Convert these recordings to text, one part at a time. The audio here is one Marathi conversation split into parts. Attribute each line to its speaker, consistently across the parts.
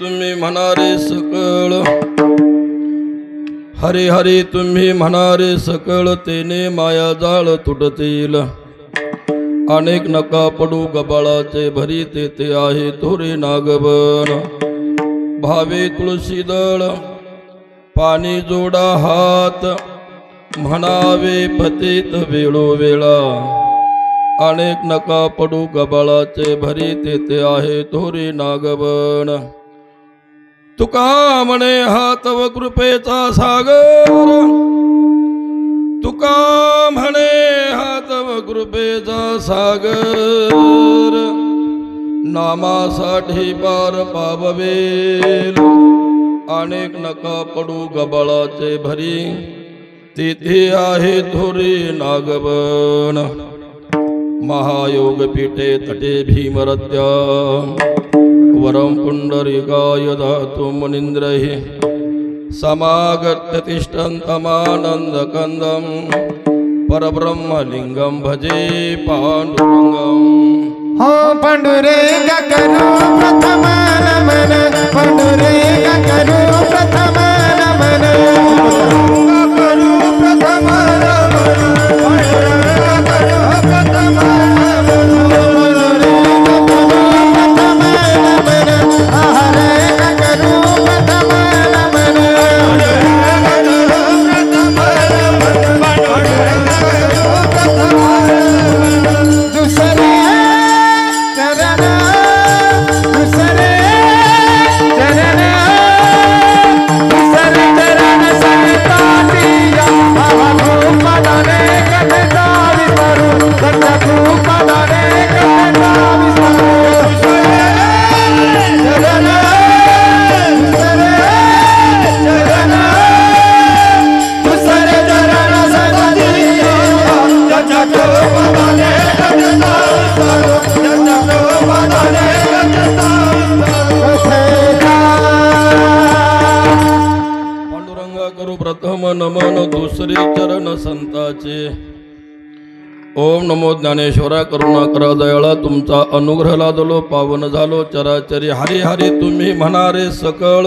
Speaker 1: तुम्ही म्हणारे सकळ, हरी हरी तुम्ही म्हणारे सकळ, तेने माया जाळ तुटतील. अनेक नका पडू गबाळाचे भरी, तेथे आहे थोरे नागबन. भावे तुळशी दळ पाणी जोडा हात, म्हणावे पतित वेळोवेळा. अनेक नका पडू गबाळाचे भरी, तेथे आहे थोरे नागबन. तुका म्हणे हा तव कृपेचा सागर, तुका म्हणे हा तव कृपेचा सागर. नामासाठी पार पाववेल. अनेक नका पडू गबाळाचे भरी, तेथे आहे थोरे नागबन. महायोग पीठे तटे भीमरत्या, वरम पुंडरीकाय धातु मुनींद्रहि. समागत्य तिष्ठन्तमानन्दकन्दं, परब्रह्मलिंगं भजे पांडुरंगं.
Speaker 2: हो पांडुरंग करू प्रथम नमन, पांडुरंग करू प्रथम नमन, करू प्रथम नमन, पांडुरंग करू प्रथम नमन,
Speaker 1: नमन दुसरे चरण संताचे. ओम नमो ज्ञानेश्वरा करुणाकरा दयाळा, तुमचा अनुग्रह लादलो पावन झालो चराचरी. हरी हरी तुम्ही म्हणारे सकळ,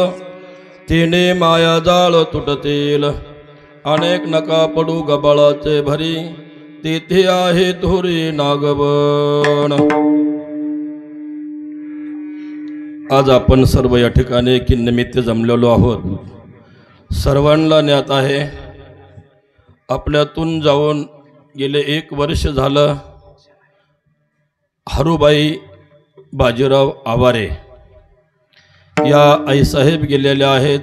Speaker 1: तिने माया जाळ तुटतील. अनेक नका पडू गबाळाचे भरी, तेथे आहे थोरी नागबन. आज आपण सर्व या ठिकाणी किन्निमित्त जमलेलो आहोत. सर्वांना ज्ञात आहे, आपल्यातून जाऊन गेले 1 वर्ष झालं हरुबाई बाजीराव आवारे या आईसाहेब गेलेल्या आहेत.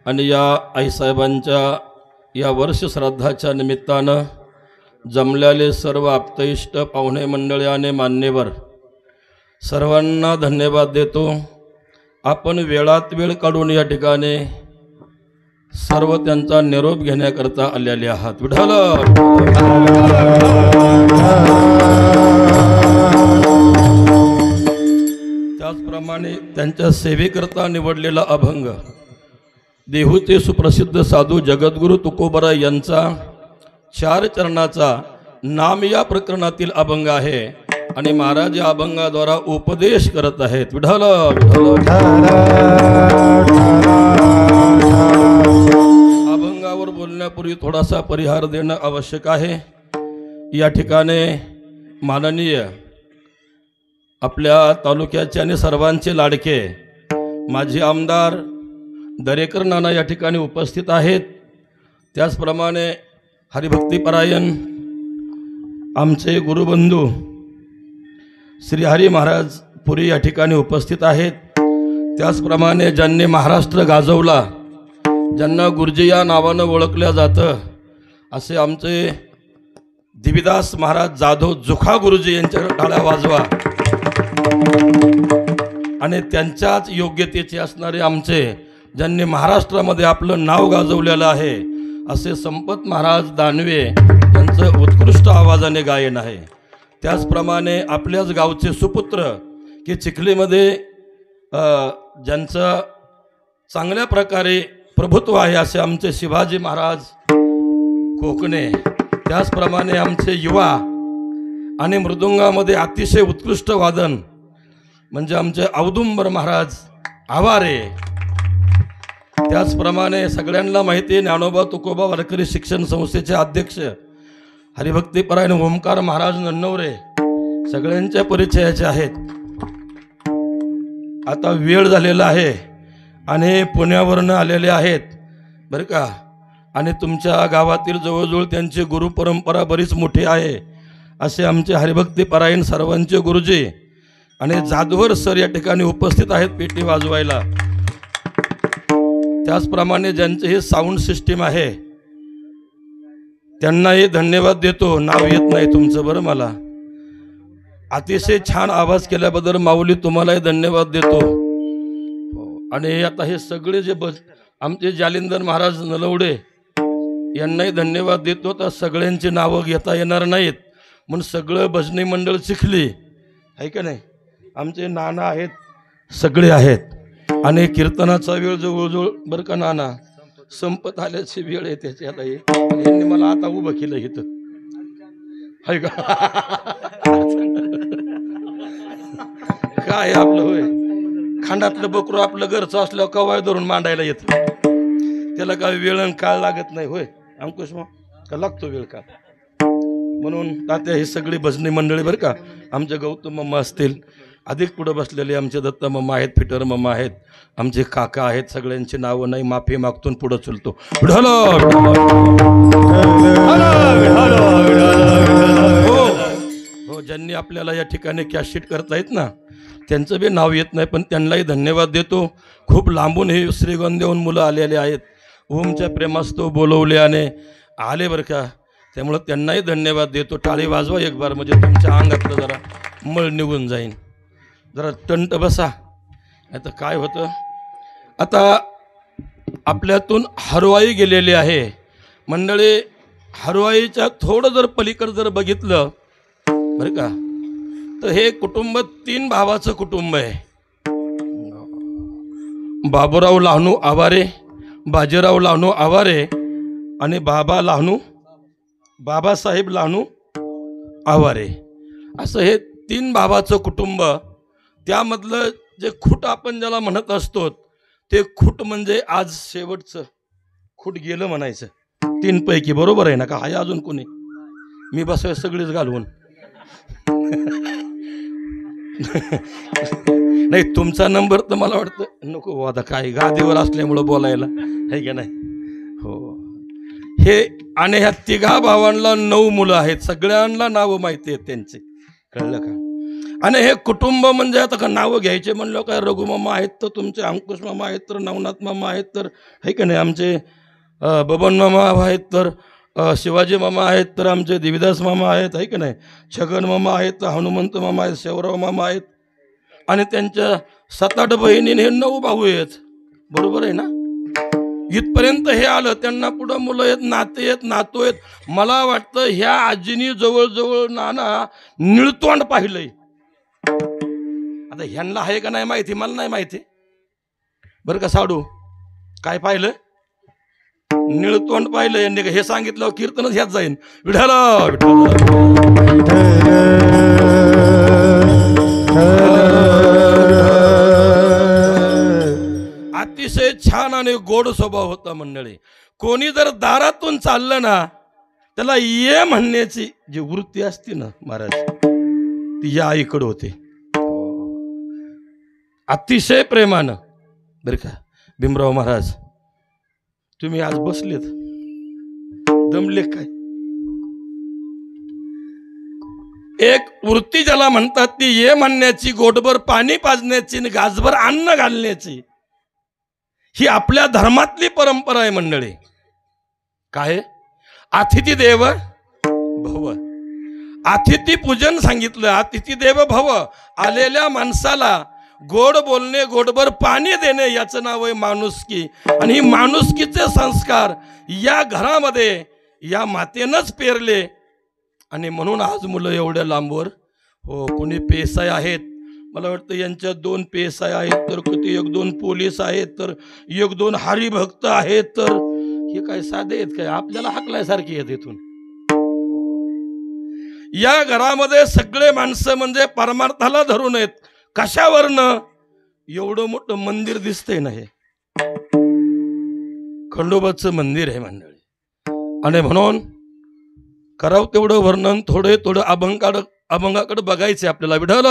Speaker 1: आणि या आईसाहेबांच्या या वर्ष श्राद्धाच्या निमित्तानं जमलेले सर्व आप्तइष्ट पाहुणे मंडळी आणि मान्यवर सर्वांना धन्यवाद देतो. आपण वेळात वेळ काढून या ठिकाणी सर्व त्यांचा निरोप घेण्याकरता आलेले आहात. विठ्ठल त्याचप्रमाणे त्यांच्या सेवेकरता निवडलेला अभंग देहूचे सुप्रसिद्ध साधू जगद्गुरु तुकोबरा यांचा 4 चरणाचा नाम या प्रकरणातील अभंग आहे. आणि महाराज या अभंगाद्वारा उपदेश करत आहेत. विठ्ठल अभंगावर बोलण्यापूर्वी थोडासा परिहार देणं आवश्यक आहे. या ठिकाणी माननीय आपल्या तालुक्याचे आणि सर्वांचे लाडके माजी आमदार दरेकर नाना या ठिकाणी उपस्थित आहेत. त्याचप्रमाणे हरिभक्तीपरायण आमचे गुरुबंधू श्री हरी महाराज पुरी या ठिकाणी उपस्थित आहेत. त्याचप्रमाणे ज्यांनी महाराष्ट्र गाजवला, ज्यांना गुरुजी या नावानं ओळखल्या जातं, असे आमचे दिविदास महाराज जाधव जुखा गुरुजी यांच्या टाळ्या वाजवा. आणि त्यांच्याच योग्यतेचे असणारे आमचे ज्यांनी महाराष्ट्रामध्ये आपलं नाव गाजवलेलं आहे असे संपत महाराज दानवे यांचं उत्कृष्ट आवाजाने गायन आहे. त्याचप्रमाणे आपल्याच गावचे सुपुत्र की चिखलीमध्ये ज्यांचं चांगल्या प्रकारे प्रभुत्व आहे असे आमचे शिवाजी महाराज कोकणे. त्याचप्रमाणे आमचे युवा आणि मृदुंगामध्ये अतिशय उत्कृष्ट वादन म्हणजे आमचे औदुंबर महाराज आवारे. त्याचप्रमाणे सगळ्यांना माहिती आहे ज्ञानोबा तुकोबा वारकरी शिक्षण संस्थेचे अध्यक्ष हरिभक्तीपरायण ओमकार महाराज नन्नवरे सगळ्यांच्या परिचयाचे आहेत. आता वेळ झालेला आहे आणि पुण्यावरून आलेले आहेत बरं का. आणि तुमच्या गावातील जवळजवळ त्यांची गुरु परंपरा बरीच मोठी आहे असे आमचे हरिभक्तीपरायण सर्वांचे गुरुजी आणि जाधवर सर या ठिकाणी उपस्थित आहेत पेटी वाजवायला. त्याचप्रमाणे ज्यांचे हे साऊंड सिस्टीम आहे त्यांनाही धन्यवाद देतो. नाव येत नाही तुमचं बरं मला. अतिशय छान आवाज केल्याबद्दल माऊली तुम्हालाही धन्यवाद देतो. आणि आता हे सगळे जे आमचे जालिंदर महाराज नलवडे यांनाही धन्यवाद देतो. तर सगळ्यांची नावं घेता येणार नाहीत म्हणून सगळं भजनी मंडळ चिखली आहे का नाही. आमचे नाना आहेत सगळे आहेत आणि कीर्तनाचा वेळ जवळजवळ बरं का नाना संपत आल्याची वेळ आहे त्याची. आता यांनी मला आता उभं केलं इथं आहे का. काय आपलं होय खांडातलं बकरू आपलं घरचं असल्यावर कवाय धरून मांडायला येतं. त्याला काय वेळ आणि काळ लागत नाही होय अंकुश मग का लागतो वेळ काळ. म्हणून तात्या ही सगळी भजनी मंडळी बरं का. आमचे गौतम मामा असतील अधिक पुढं बसलेले आमचे दत्ता मामा आहेत फिटर मामा आहेत आमचे काका आहेत. सगळ्यांची नावं नाही माफी मागतून पुढं चलतो. हो ज्यांनी आपल्याला या ठिकाणी कॅशशीट करता येत ना त्यांचं बी नाव येत नाही पण त्यांनाही धन्यवाद देतो. खूप लांबून हे श्रीगोंद्याहून मुलं आलेले आहेत. ओमच्या प्रेमास्तव बोलवल्याने आले बरं का. त्यामुळं त्यांनाही धन्यवाद देतो. टाळी वाजवा एक बार म्हणजे तुमच्या अंगातलं जरा मळ निघून जाईन. जरा टंट बसा. आता काय होतं आता आपल्यातून हरवाई गेलेली आहे मंडळी. हरवाईच्या थोडं जर पलीकडं जर बघितलं बरं का तर हे कुटुंब 3 भावाचं कुटुंब आहे. बाबूराव लहानू आवारे बाजीराव लहानू आवारे आणि बाबासाहेब लहानू आवारे असं हे 3 भावाचं कुटुंब. त्यामधलं जे खूट आपण ज्याला म्हणत असतो ते खूट म्हणजे आज शेवटचं खूट गेलं म्हणायचं. 3 पैकी बरोबर आहे ना का आहे अजून कोणी. मी बसवाय सगळीच घालवून नाही तुमचा नंबर तर मला वाटतं नको आता काय गादीवर असल्यामुळं बोलायला आहे का नाही. हो हे आणि ह्या 3 भावांना 9 मुलं आहेत. सगळ्यांना नावं माहिती आहेत त्यांची कळलं का. आणि हे कुटुंब म्हणजे आता का नावं घ्यायचे म्हणलं काय रघुमामा आहेत तर तुमचे अंकुश मामा आहेत तर नवनाथ मामा आहेत तर आहे का नाही. आमचे बबन मामा आहेत तर शिवाजी मामा आहेत तर आमचे देवीदास मामा आहेत आहे का नाही. छगन मामा आहेत तर हनुमंत मामा आहेत शेवराव मामा आहेत आणि त्यांच्या 7-8 बहिणीने हे 9 भाऊ आहेत बरोबर आहे ना. इथपर्यंत हे आलं. त्यांना पुढं मुलं आहेत नाते आहेत नातू आहेत. मला वाटतं ह्या आजीनी जवळजवळ नाना निळतोंड पाहिलंय. आता ह्यांना आहे का नाही माहिती मला नाही माहिती बरं का. साडू काय पाहिलं निळतोंड पाहिलं यांनी हे सांगितलं कीर्तनच ह्यात जाईन. विठाला अतिशय छान आणि गोड स्वभाव होता मंडळी. कोणी जर दारातून चाललं ना त्याला ये म्हणण्याची जी वृत्ती असते ना महाराज ती या आईकडे होते. अतिशय प्रेमानं बरं का. भीमराव महाराज तुम्ही आज बसलेत दमले काय. एक वृत्ती ज्याला म्हणतात ती ये म्हणण्याची गोडभर पाणी पाजण्याची गाजभर अन्न घालण्याची ही आपल्या धर्मातली परंपरा आहे मंडळी. काय अतिथी देव भव अतिथी पूजन सांगितलं. अतिथी देव भव आलेल्या माणसाला गोड बोलणे गोडभर पाणी देणे याचं नाव आहे माणुसकी. आणि ही माणुसकीचे संस्कार या घरामध्ये या मातेनंच पेरले आणि म्हणून आज मुलं एवढ्या लांबवर हो कोणी पेसाय आहेत. मला वाटतं यांच्या 2 पेसाय आहेत तर किती 1-2 पोलीस आहेत तर 1-2 हरिभक्त आहेत. तर हे काय साधे आहेत काय आपल्याला हाकलायसारखी आहेत. इथून या घरामध्ये सगळे माणसं म्हणजे परमार्थाला धरून आहेत. कशावरनं एवढं मोठं मंदिर दिसतंय ना, हे खंडोबाचं मंदिर आहे मंडळी. आणि म्हणून करावं तेवढं वर्णन, थोडे थोडं अभंगाकडे बघायचे आपल्याला. विठ्ठल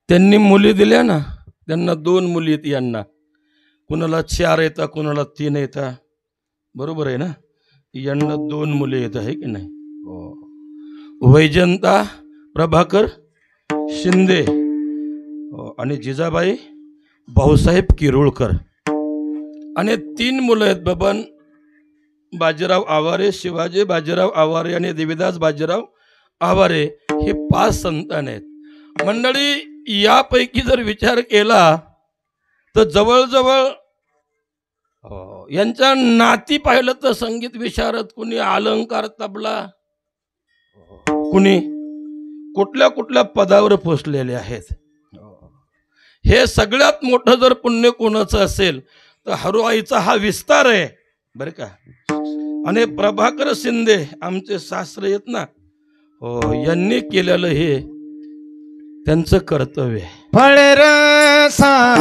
Speaker 1: त्यांनी मुली दिल्या ना, त्यांना 2 मुली आहेत यांना, कुणाला 4 येतात, कुणाला 3 येतात, बरोबर आहे ना. यांना 2 मुली येत आहे की नाही. वैजंता प्रभाकर शिंदे आणि जिजाबाई भाऊसाहेब किरुळकर. आणि 3 मुलं आहेत, बबन बाजीराव आवारे, शिवाजी बाजीराव आवारे आणि देवीदास बाजीराव आवारे. हे 5 संतान आहेत मंडळी. यापैकी जर विचार केला तर जवळजवळ यांच्या नाती पाहिलं तर संगीत विशारद, कुणी अलंकार तबला, कुणी कुठल्या कुठल्या पदावर पोचलेले आहेत. हे सगळ्यात मोठं जर पुण्य कोणाचं असेल तर हरुआईचा हा विस्तार आहे बरं का. आणि प्रभाकर शिंदे आमचे सासरे आहेत ना, यांनी केलेलं हे त्यांचं कर्तव्य आहे.
Speaker 2: फळ रसाळ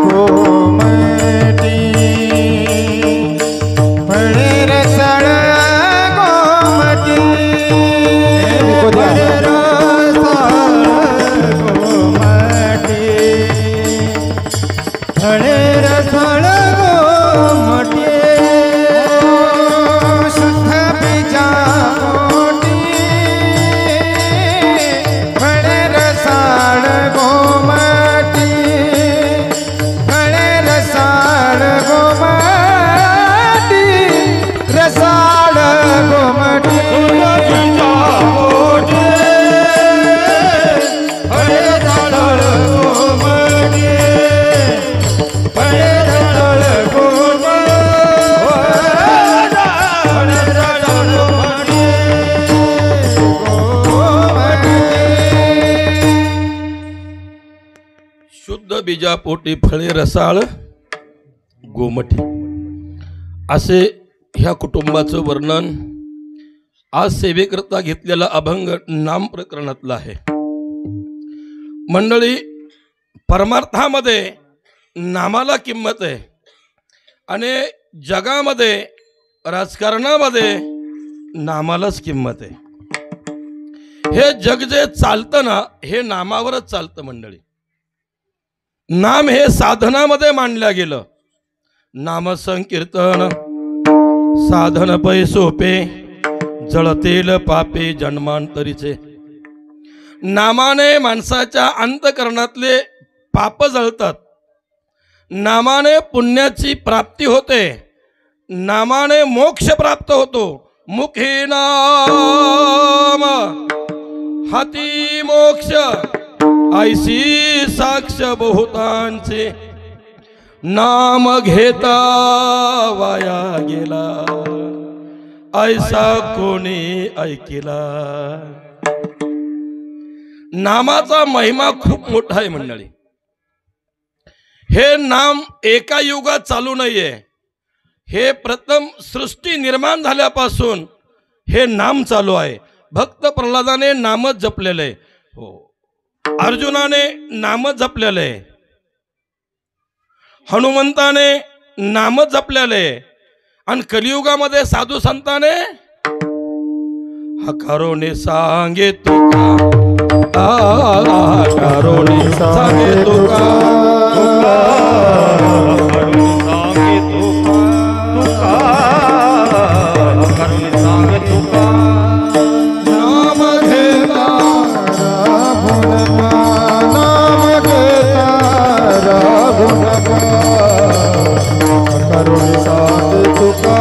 Speaker 2: गोमटी, फळ रसाळ गोमटी, फळ रसाळ गोमटी, फळ रसाळ गोमटी, शुद्ध बीजा मोठी, फळ रसाळ गोमटी, फळ रसाळ गोमटी, रसाळ गोमटी, फळ रसाळ गोमटी, फळ रसाळ
Speaker 1: शुद्ध बीजापोटी फळे रसाळ गोमठी, असे ह्या कुटुंबाचं वर्णन आज सेवेकरता घेतलेला अभंग नाम प्रकरणातला आहे मंडळी. परमार्थामध्ये नामाला किंमत आहे आणि जगामध्ये राजकारणामध्ये नामालाच किंमत आहे. हे जग जे चालतं ना, हे नामावरच चालतं मंडळी. नाम हे साधनामध्ये मांडल्या गेलं. नाम संकीर्तन साधन पै सोपे, जळतेल पापे जन्मांतरीचे. नामाने माणसाच्या अंतकरणातले पाप जळतात, नामाने पुण्याची प्राप्ती होते, नामाने मोक्ष प्राप्त होतो. मुखे नाम हाती मोक्ष, ऐसी साक्ष बहुतांचे, नाम घेता वाया गेला, ऐसा कोणी ऐकिला. नामाचा महिमा खूप मोठा आहे मंडळी. हे नाम एका युगात चालू नाहीये. हे प्रथम सृष्टी निर्माण झाल्यापासून हे नाम चालू आहे. भक्त प्रल्हादाने नामच जपलेलं आहे. अर्जुनाने नामच जपलेलं आहे. हनुमंताने नामच जपलेलं आहे. आणि कलियुगामध्ये साधू संताने हकारोने सांगे तुका, हकारोने सांगे तुका, हकारोने सांगे तुका, हकारोने सांगे तुका.
Speaker 2: नाम घेता राहू नका, नाम घेता राहू नका, करुणी साध तुका,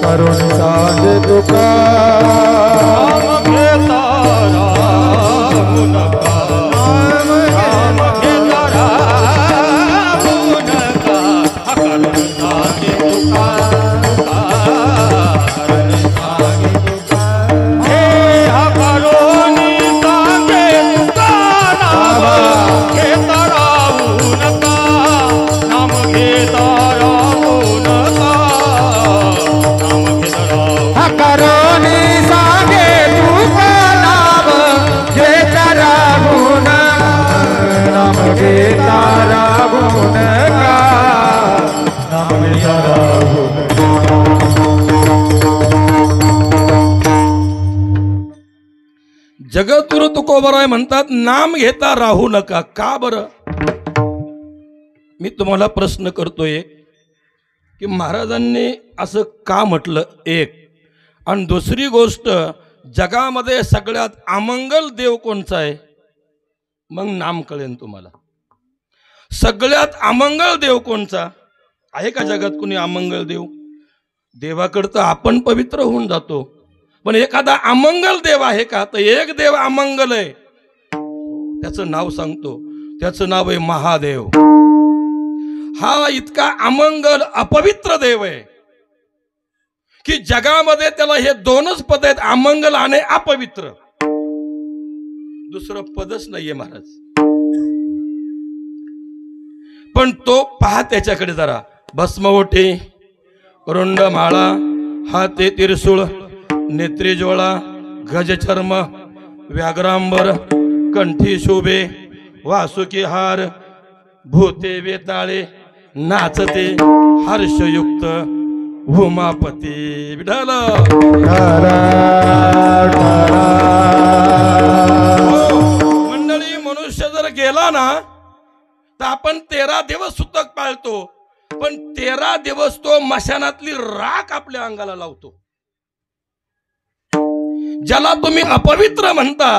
Speaker 2: करुणी साध तुका.
Speaker 1: नाम घेता राहू नका, नाम घेता राहू नका, हकारोने सांगे तुका, हकारोने सांगे तुका. हे हकारोने सांगे तुका, नाम घेता राहू बरोबर आहे म्हणतात, नाम घेता राहू नका. का बरं? मी तुम्हाला प्रश्न करतोय की महाराजांनी असं का म्हटलं? एक. आणि दुसरी गोष्ट, जगामध्ये सगळ्यात अमंगल देव कोणचा आहे? मग नाम कळेल तुम्हाला. सगळ्यात अमंगल देव कोणचा आहे का जगात? कोणी अमंगल देव? देवाकडचं आपण पवित्र होऊन जातो, पण एखादा अमंगल देव आहे का? तर एक देव अमंगल आहे, त्याचं नाव सांगतो. त्याचं नाव आहे महादेव. हा इतका अमंगल अपवित्र देव आहे की जगामध्ये त्याला हे दोनच पद आहेत, अमंगल आणि अपवित्र. दुसरं पदच नाहीये महाराज. पण तो पहा त्याच्याकडे जरा. भस्मओटी, रुंडमाळा, हाते त्रिशूळ, नेत्री ज्वाळा, गजचर्म, व्याघ्रांबर, कंठी शोभे, वासुकी हार, भूते वेताळे, नाचते हर्षयुक्त उमापती विठ्ठल. मंडळी, मनुष्य जर गेला ना तर आपण 13 दिवस सुतक पाळतो, पण 13 दिवस तो मशानातली राख आपल्या अंगाला लावतो. ज्याला तुम्ही अपवित्र म्हणता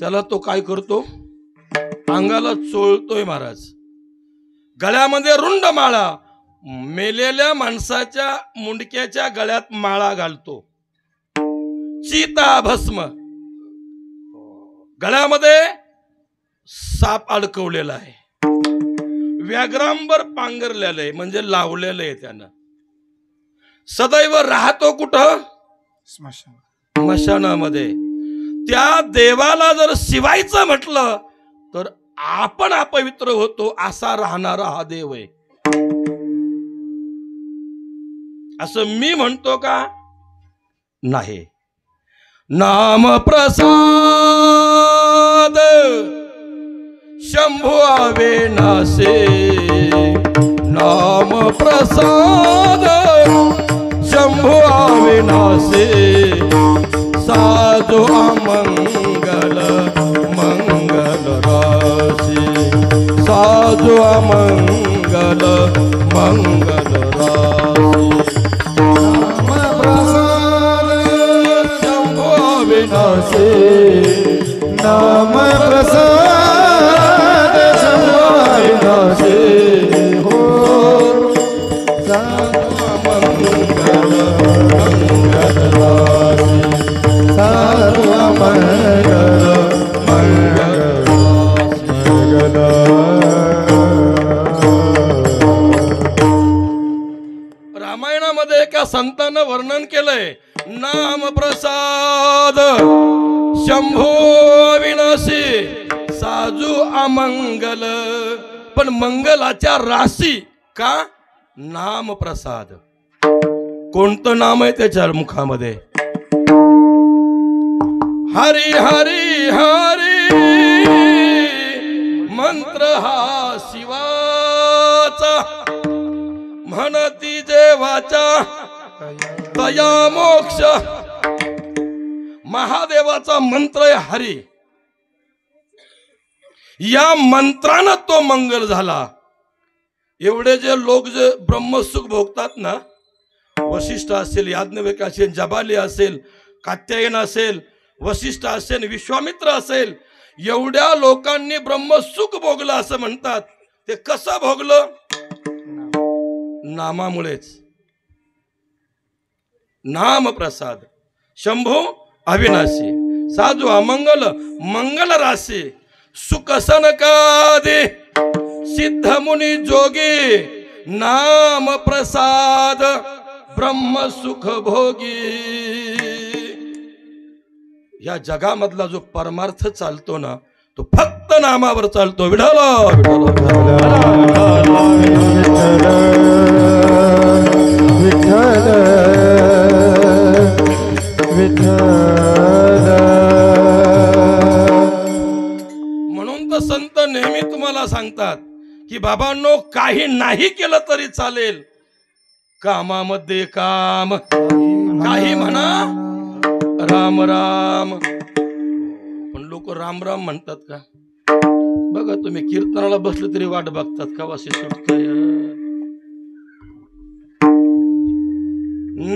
Speaker 1: त्याला तो काय करतो? अंगाला चोळतोय महाराज. गळ्यामध्ये रुंड माळा, मेलेल्या माणसाच्या मुंडक्याच्या गळ्यात माळा घालतो. चिता भस्म, गळ्यामध्ये साप अडकवलेला आहे. व्याघ्रांबर पांघरलेलं आहे, म्हणजे लावलेलं आहे त्यानं. सदैव राहतो कुठं? स्मशानामध्ये. त्या देवाला जर शिवायचं म्हटलं तर आपण अपवित्र होतो. असा राहणारा हा देव आहे. असं मी म्हणतो का? नाही. नाम प्रसाद शंभू अविनाशी, नाम प्रसाद शंभू अविनाशी, साधु अमंगल मंगल राशी, साधु अमंगल मंगल राशी. नाम प्रसाद शंभू अविनाशी, नाम प्रसाद शंभू अविनाशी, हो साधु अमंगल मंगल राशी, साधु अमंगल मंगल राशी. रामायणामध्ये एका संतानं वर्णन केलंय, नाम प्रसाद शंभू अविनाशी, साजू अमंगल. पण मंगलाच्या राशी का? नाम प्रसाद. कोणतं नाम आहे त्याच्या मुखामध्ये? हरी हरी हरी मंत्र हा शिवाचा, म्हणती देवाचा दया मोक्ष. महादेवाचा मंत्र आहे हरी. या मंत्रानं तो मंगल झाला. एवढे जे लोक जे ब्रह्मसुख भोगतात ना, वशिष्ठ असेल, याज्ञवल्क्य असेल, जबाली असेल, कात्यायन असेल, वशिष्ठ असेल, विश्वामित्र असेल, एवढ्या लोकांनी ब्रह्मसुख भोगलं असं म्हणतात. ते कसं भोगलं? नामामुळेच. नाम प्रसाद शंभू अविनाशी, साधू अमंगल मंगल राशी, सुख सनकादे सिद्ध मुनी जोगी, नाम प्रसाद ब्रह्म सुख भोगी. या जगामधला जो परमार्थ चालतो ना, तो फक्त नामावर चालतो. विठ्ठल
Speaker 2: विठ्ठल विठ्ठल.
Speaker 1: म्हणून तर संत नेहमी तुम्हाला सांगतात की बाबांनो, काही नाही केलं तरी चालेल, कामामध्ये काम, काही म्हणा राम राम. पण लोक लोक राम राम म्हणतात का? बघा तुम्ही कीर्तनाला बसले तरी वाट बघतात का वाशी सुटतंय.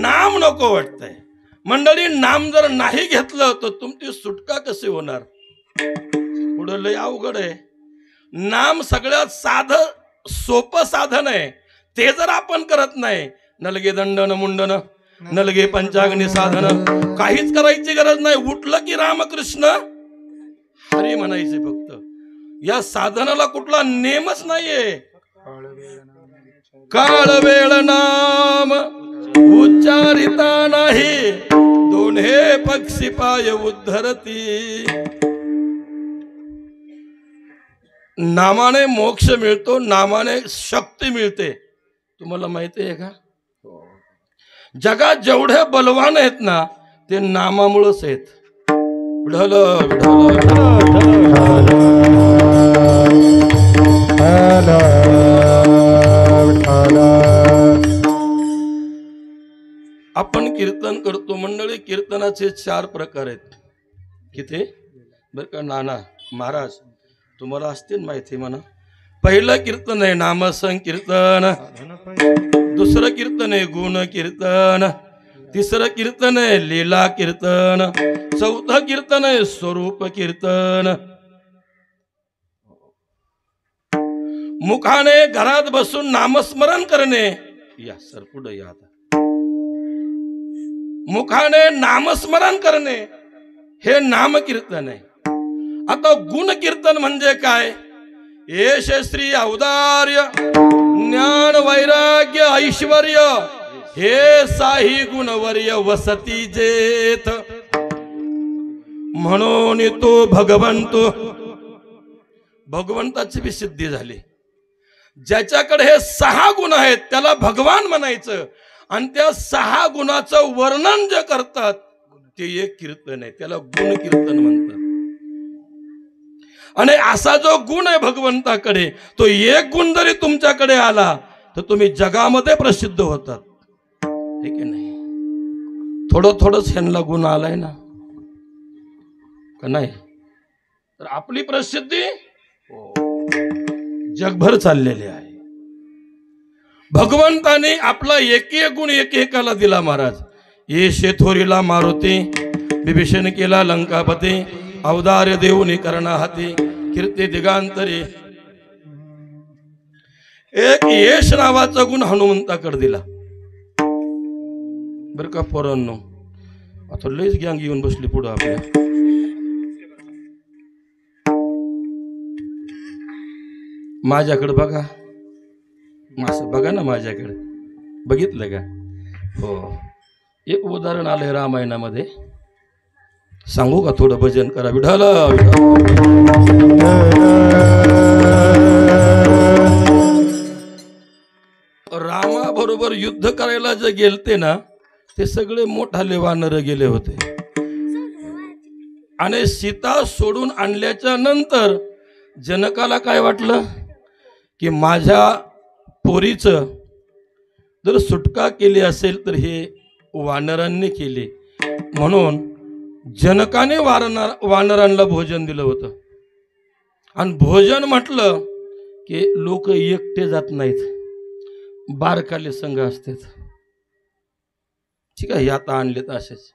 Speaker 1: नाम नको वाटतंय मंडळी. नाम जर नाही घेतलं तर तुमची सुटका कशी होणार? पुढं लय अवघड आहे. नाम सगळ्यात साधं सोपं साधन आहे. ते जर आपण करत नाही, नलगे दंडन मुंडन नलगे पंचाग्नी साधन, काहीच करायची गरज नाही. उठलं की रामकृष्ण हरी म्हणायचे फक्त. या साधनाला कुठला नेमच नाहीये. काळ वेळ नाम उच्चारिता नाही, दोन्हे पक्षी पाय उद्धरती. नामाने मोक्ष मिळतो, नामाने शक्ती मिळते. तुम्हाला माहिती आहे का? जगात जेवढे बलवान आहेत ना ते नामामुळेच आहेत. विठ्ठल आपण कीर्तन करतो मंडळी. कीर्तनाचे 4 प्रकार आहेत. किती बर का नाना महाराज तुम्हाला असतील माहिती म्हणा. पहिलं कीर्तन आहे नामसंकीर्तन, दुसरं कीर्तन आहे गुण कीर्तन, तिसरं कीर्तन आहे लीला कीर्तन, चौथं कीर्तन आहे स्वरूप कीर्तन. मुखाने घरात बसून नामस्मरण करणे. या सर पुढे या. आता मुखाने नामस्मरण करणे हे नामकीर्तन आहे. आता गुण कीर्तन म्हणजे काय? येश श्री औदार्य ज्ञान वैराग्य ऐश्वर्य हे साही गुणवर्य वसती जेथ, म्हणून तो भगवंताची बी सिद्धी झाली. ज्याच्याकडे हे 6 गुण आहेत त्याला भगवान म्हणायचं. आणि त्या 6 गुणाचं वर्णन जे करतात ते एक कीर्तन आहे. त्याला गुण कीर्तन म्हणतात. आणि असा जो गुण आहे भगवंताकडे, तो एक गुण जरी तुमच्याकडे आला तर तुम्ही जगामध्ये प्रसिद्ध होतात. ठीक आहे नाही? थोडंच ह्यांना गुण आलाय ना का नाही? तर आपली प्रसिद्धी जगभर चाललेली आहे. भगवंताने आपला एक गुण एकेकाला दिला महाराज. ये शेथोरीला मारुती, विभीषण केला लंकापती, अवदार्य देऊनी करणा हाती, कीर्ती दिगांतरी. एक यश नावाचा गुण हनुमंताकडे दिला. बर का पोरांनो, आता लयच गँग येऊन बसली पुढे आपल्या. माझ्याकडे बघा, असं बघा ना माझ्याकडे. बघितलं का? हो. एक उदाहरण आलंय रामायणामध्ये. सांगू का? थोडं भजन करा. विठ्ठल रामाबरोबर युद्ध करायला जे गेलते ना ते सगळे मोठाले वानर गेले होते. आणि सीता सोडून आणल्याच्या नंतर जनकाला काय वाटलं की माझ्या पोरीचं जर सुटका केली असेल तर हे वानरांनी केली. म्हणून जनकाने वानरांना भोजन दिलं होतं. आणि भोजन म्हटलं की लोक एकटे जात नाहीत, बारकाले संघ असतात. ठीक आहे, आता आणलेत असेच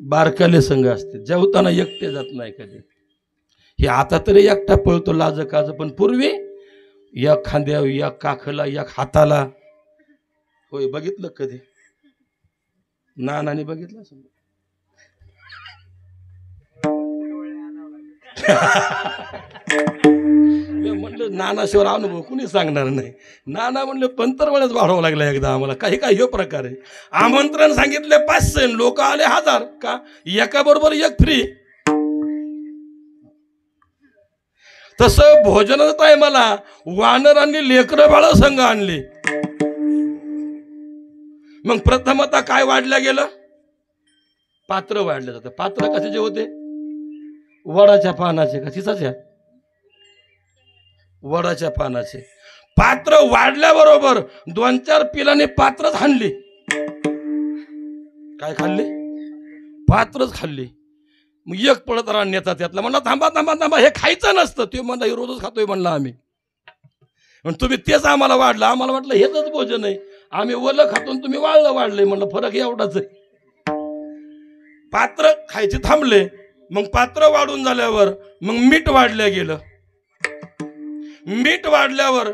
Speaker 1: बारकाले संघ असते. जेवताना एकटे जात नाही कधी. हे आता तरी एकटा पळतो लाज काज, पण पूर्वी या खांद्या या काखला या हाताला. होय, बघितलं कधी? नानाने बघितलं असं. म्हणलं नानाशिवाय अनुभव कुणी सांगणार नाही. नाना म्हणले पंतरवळ्याच वाढवावं लागलं एकदा आम्हाला. काही ह्यो प्रकार आहे. आमंत्रण सांगितले 500, लोक आले 1000. का? एका बरोबर एक फ्री. तसं भोजनाचा टायमाला वानरांनी लेकरं बाळ संघ आणली. मग प्रथमतः काय वाढल्या गेलं? पात्र वाढलं जातं. पात्र कशाचे होते? वडाच्या पानाचे का चिचाच्या? वडाच्या पानाचे. पात्र वाढल्याबरोबर 2-4 पिलाने पात्रच हाणली. काय खाल्ली? पात्रच खाल्ली. मग एक पळत रान नेता त्यातला म्हणला थांबा थांबा थांबा हे खायचं नसतं. ते म्हणला हे रोजच खातोय म्हणला आम्ही. तुम्ही तेच आम्हाला वाढलं. आम्हाला वाटलं हेच भोजन आहे. आम्ही ओलं खातो तुम्ही वाढलंय म्हणलं फरक एवढाच आहे. पात्र खायचे थांबले. मग पात्र वाढून झाल्यावर मग मीठ वाढलं गेलं. मीठ वाढल्यावर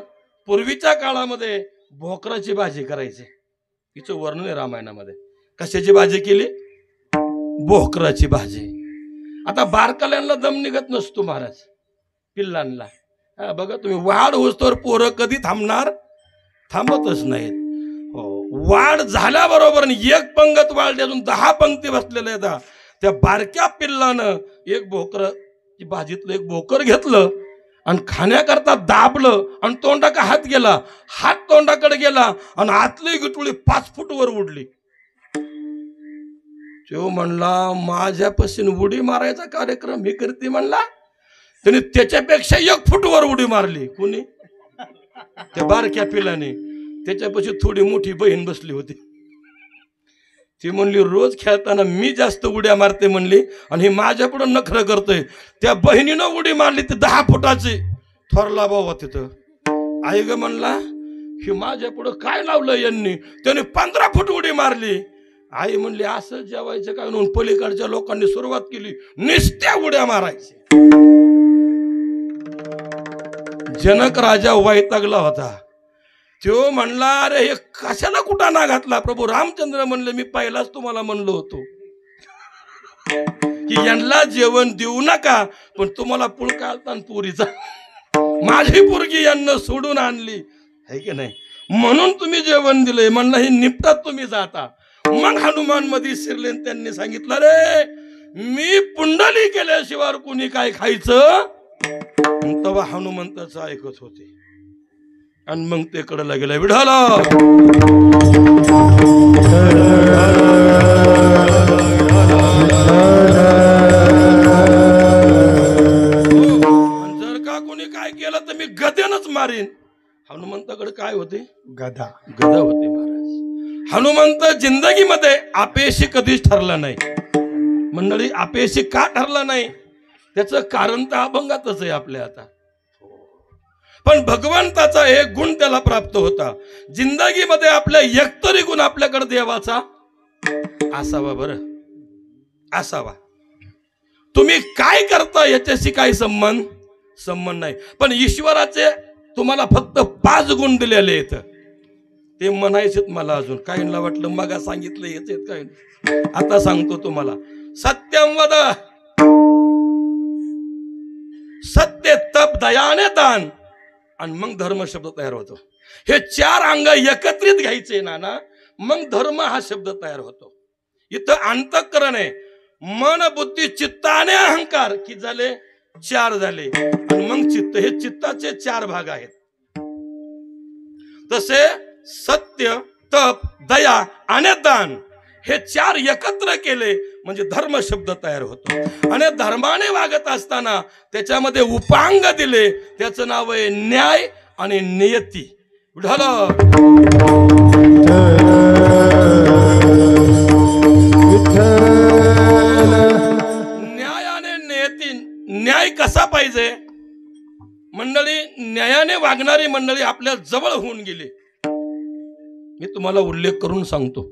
Speaker 1: पूर्वीच्या काळामध्ये भोकराची भाजी करायची. तिचं वर्णन आहे रामायणामध्ये. कशाची भाजी केली? भोकराची भाजी. आता बारकाल्यांना दम निघत नसतो महाराज, पिल्लांना बघा तुम्ही. वाढ होस्तोवर पोरं कधी थांबणार? थांबतच नाहीत. वाढ झाल्याबरोबर एक पंगत वाढली अजून 10 पंक्ती बसलेल्या आहेत. त्या बारक्या पिल्लानं एक भोकर भाजीतलं एक भोकर घेतलं आणि खाण्याकरता दाबलं आणि तोंडाकडे हात गेला. हात तोंडाकडे गेला आणि आतली गुटुळी 5 फूट वर उडली. तो म्हणला माझ्यापासून उडी मारायचा कार्यक्रम ही करते म्हणला. त्याने त्याच्यापेक्षा 1 फूट वर उडी मारली. कोणी? त्या बारक्या पिल्लाने. त्याच्यापाशी थोडी मोठी बहीण बसली होती. ती म्हणली रोज खेळताना मी जास्त उड्या मारते म्हणली आणि ही माझ्या पुढे नखरं करतोय. त्या बहिणीनं उडी मारली ती 10 फुटाची. थोरला भाऊ तिथं. आई ग म्हणला ही माझ्या पुढं काय लावलं यांनी? त्याने 15 फूट उडी मारली. आई म्हणली असं जेवायचं काय म्हणून पलीकडच्या लोकांनी सुरुवात केली नुसत्या उड्या मारायची. जनक राजा वैतागला होता. तो म्हणला अरे हे कशाला कुटाणा घातला? प्रभू रामचंद्र म्हणले मी पहिलाच तुम्हाला म्हणलो होतो की यांना जेवण देऊ नका, पण तुम्हाला पुळका आलता पुरीचा. माझी पोरगी यांना सोडून आणली है की नाही, म्हणून तुम्ही जेवण दिले. म्हणलं हे निपटात तुम्ही जाता. मग हनुमान मध्ये शिरले. त्यांनी सांगितलं रे मी पुंडली केल्याशिवाय कुणी काय खायचं? तेव्हा हनुमंताचं ऐकत होते. आणि मग ते कडला गेला विढाला. जर का कोणी काय केलं तर मी गदेनच मारीन. हनुमंताकडे काय होते?
Speaker 2: गदा.
Speaker 1: गदा होते महाराज. हनुमंत जिंदगीमध्ये अपयशी कधीच ठरला नाही. मंडळी अपयशी का ठरला नाही? त्याचं कारण तर अभंगातच आहे आपल्या. आता पण भगवंताचा एक गुण त्याला प्राप्त होता. जिंदगीमध्ये आपल्या एकतरी गुण आपल्याकडे देवाचा असावा. बरं असावा. तुम्ही काय करता याच्याशी काही संबंध नाही, पण ईश्वराचे तुम्हाला फक्त 5 गुण दिलेले आहेत. ते म्हणायचेत मला. अजून काहींना वाटलं मग सांगितलं येत काही. आता सांगतो तुम्हाला. सत्यम वद, सत्य, तप, दयाने दान आणि मग धर्म शब्द तयार होतो. हे 4 अंग एकत्रित घ्यायचे ना मग धर्म हा शब्द तयार होतो. इथं अंतःकरण आहे. मन, बुद्धी, चित्त आणि अहंकार किती झाले? 4 झाले. आणि मग चित्त. हे चित्ताचे 4 भाग आहेत. तसे सत्य, तप, दया आणि दान हे 4 एकत्र केले म्हणजे धर्म शब्द तयार होतो. आणि धर्माने वागत असताना त्याच्यामध्ये उपांग दिले. त्याचं नाव आहे न्याय आणि नियती. न्याय आणि नियती. न्याय कसा पाहिजे मंडळी? न्यायाने वागणारी मंडळी आपल्या जवळ होऊन गेली. मी तुम्हाला उल्लेख करून सांगतो.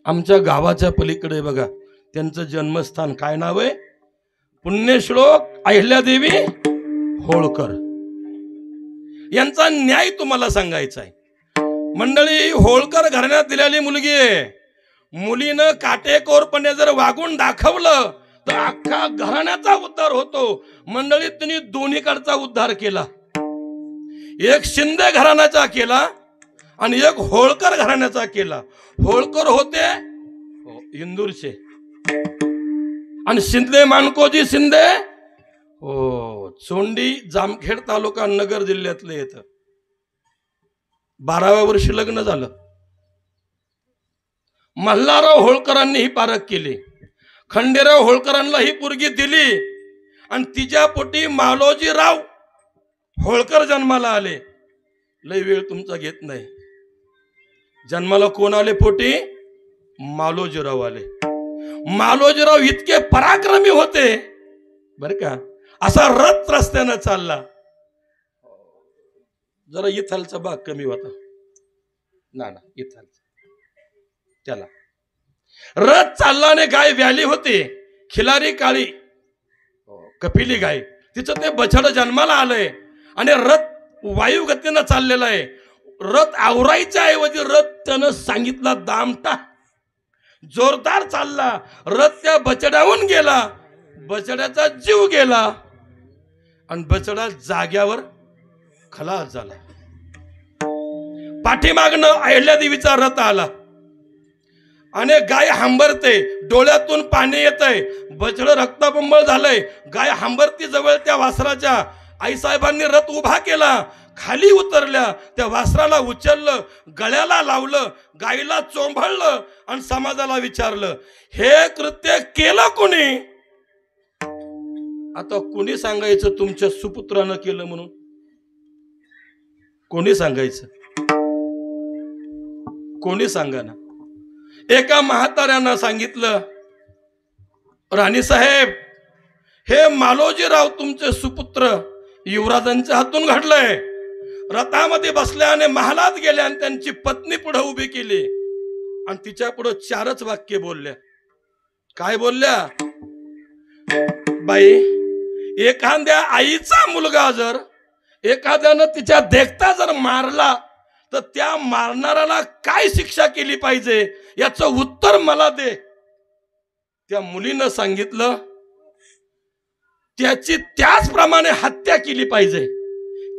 Speaker 1: आमच्या गावाच्या पलीकडे बघा त्यांचं जन्मस्थान काय नाव आहे? पुण्यश्लोक अहिल्यादेवी होळकर. यांचा न्याय तुम्हाला सांगायचा आहे. मंडळी होळकर घराण्यात दिलेली मुलगी आहे. मुलीनं काटेकोरपणे जर वागून दाखवलं तर अख्खा घराण्याचा उद्धार होतो. मंडळी त्यांनी दोन्हीकडचा उद्धार केला. एक शिंदे घराण्याचा केला आणि एक होळकर घराण्याचा केला. होळकर होते इंदूरचे आणि शिंदे मानकोजी शिंदे चोंडी जामखेड तालुका नगर जिल्ह्यातले येत. 12व्या वर्षी लग्न झालं. मल्हारराव होळकरांनी ही पारख केली. खंडेराव होळकरांना ही पोरगी दिली आणि तिच्या पोटी मालोजीराव होळकर जन्माला आले. लय वेळ तुमचा घेत नाही. जन्माला कोण आले पोटी? मालोजीराव आले. मालोजीराव इतके पराक्रमी होते बर का. असा रथ रस्त्यानं चालला. जरा इथलचा भाग कमी होता ना इथलचा. त्याला रथ चालला आणि गाय व्याली होती. खिलारी काळी कपिली गाय. तिचं ते बछड जन्माला आलंय आणि रथ वायू गतीनं चाललेला आहे. रथ आवरायच्या ऐवजी रथ त्यानं सांगितला दामटा. जोरदार चालला. रथ त्या बछड्याहून गेला. बछड्याचा जीव गेला आणि बछडा जाग्यावर खलास झाला. पाठीमागनं अहिल्या देवीचा रथ आला आणि गाय हंबरते. डोळ्यातून पाणी येतंय. बछड रक्तबंबळ झालंय. गाय हंबरती जवळ त्या वासराच्या. आईसाहेबांनी रथ उभा केला. खाली उतरल्या. त्या वासराला उचललं, गळ्याला लावलं, गायीला चोंभाळलं आणि समाजाला विचारलं हे कृत्य केलं कोणी. आता कोणी सांगायचं तुमच्या सुपुत्रानं केलं म्हणून. कोणी सांगायचं. कोणी सांगा ना. एका म्हाताऱ्यानं सांगितलं राणी साहेब हे मालोजीराव तुमचे सुपुत्र युवराजांच्या हातून घडलंय. रथामध्ये बसल्या आणि महालात गेल्या आणि त्यांची पत्नी पुढे उभी केली आणि तिच्या पुढे 4च वाक्य बोलल्या. काय बोलल्या. बाई एखाद्या आईचा मुलगा जर एखाद्यानं तिच्या देखता जर मारला तर त्या मारणाऱ्याला काय शिक्षा केली पाहिजे याचं उत्तर मला दे. त्या मुलीनं सांगितलं त्याची त्याचप्रमाणे हत्या केली पाहिजे.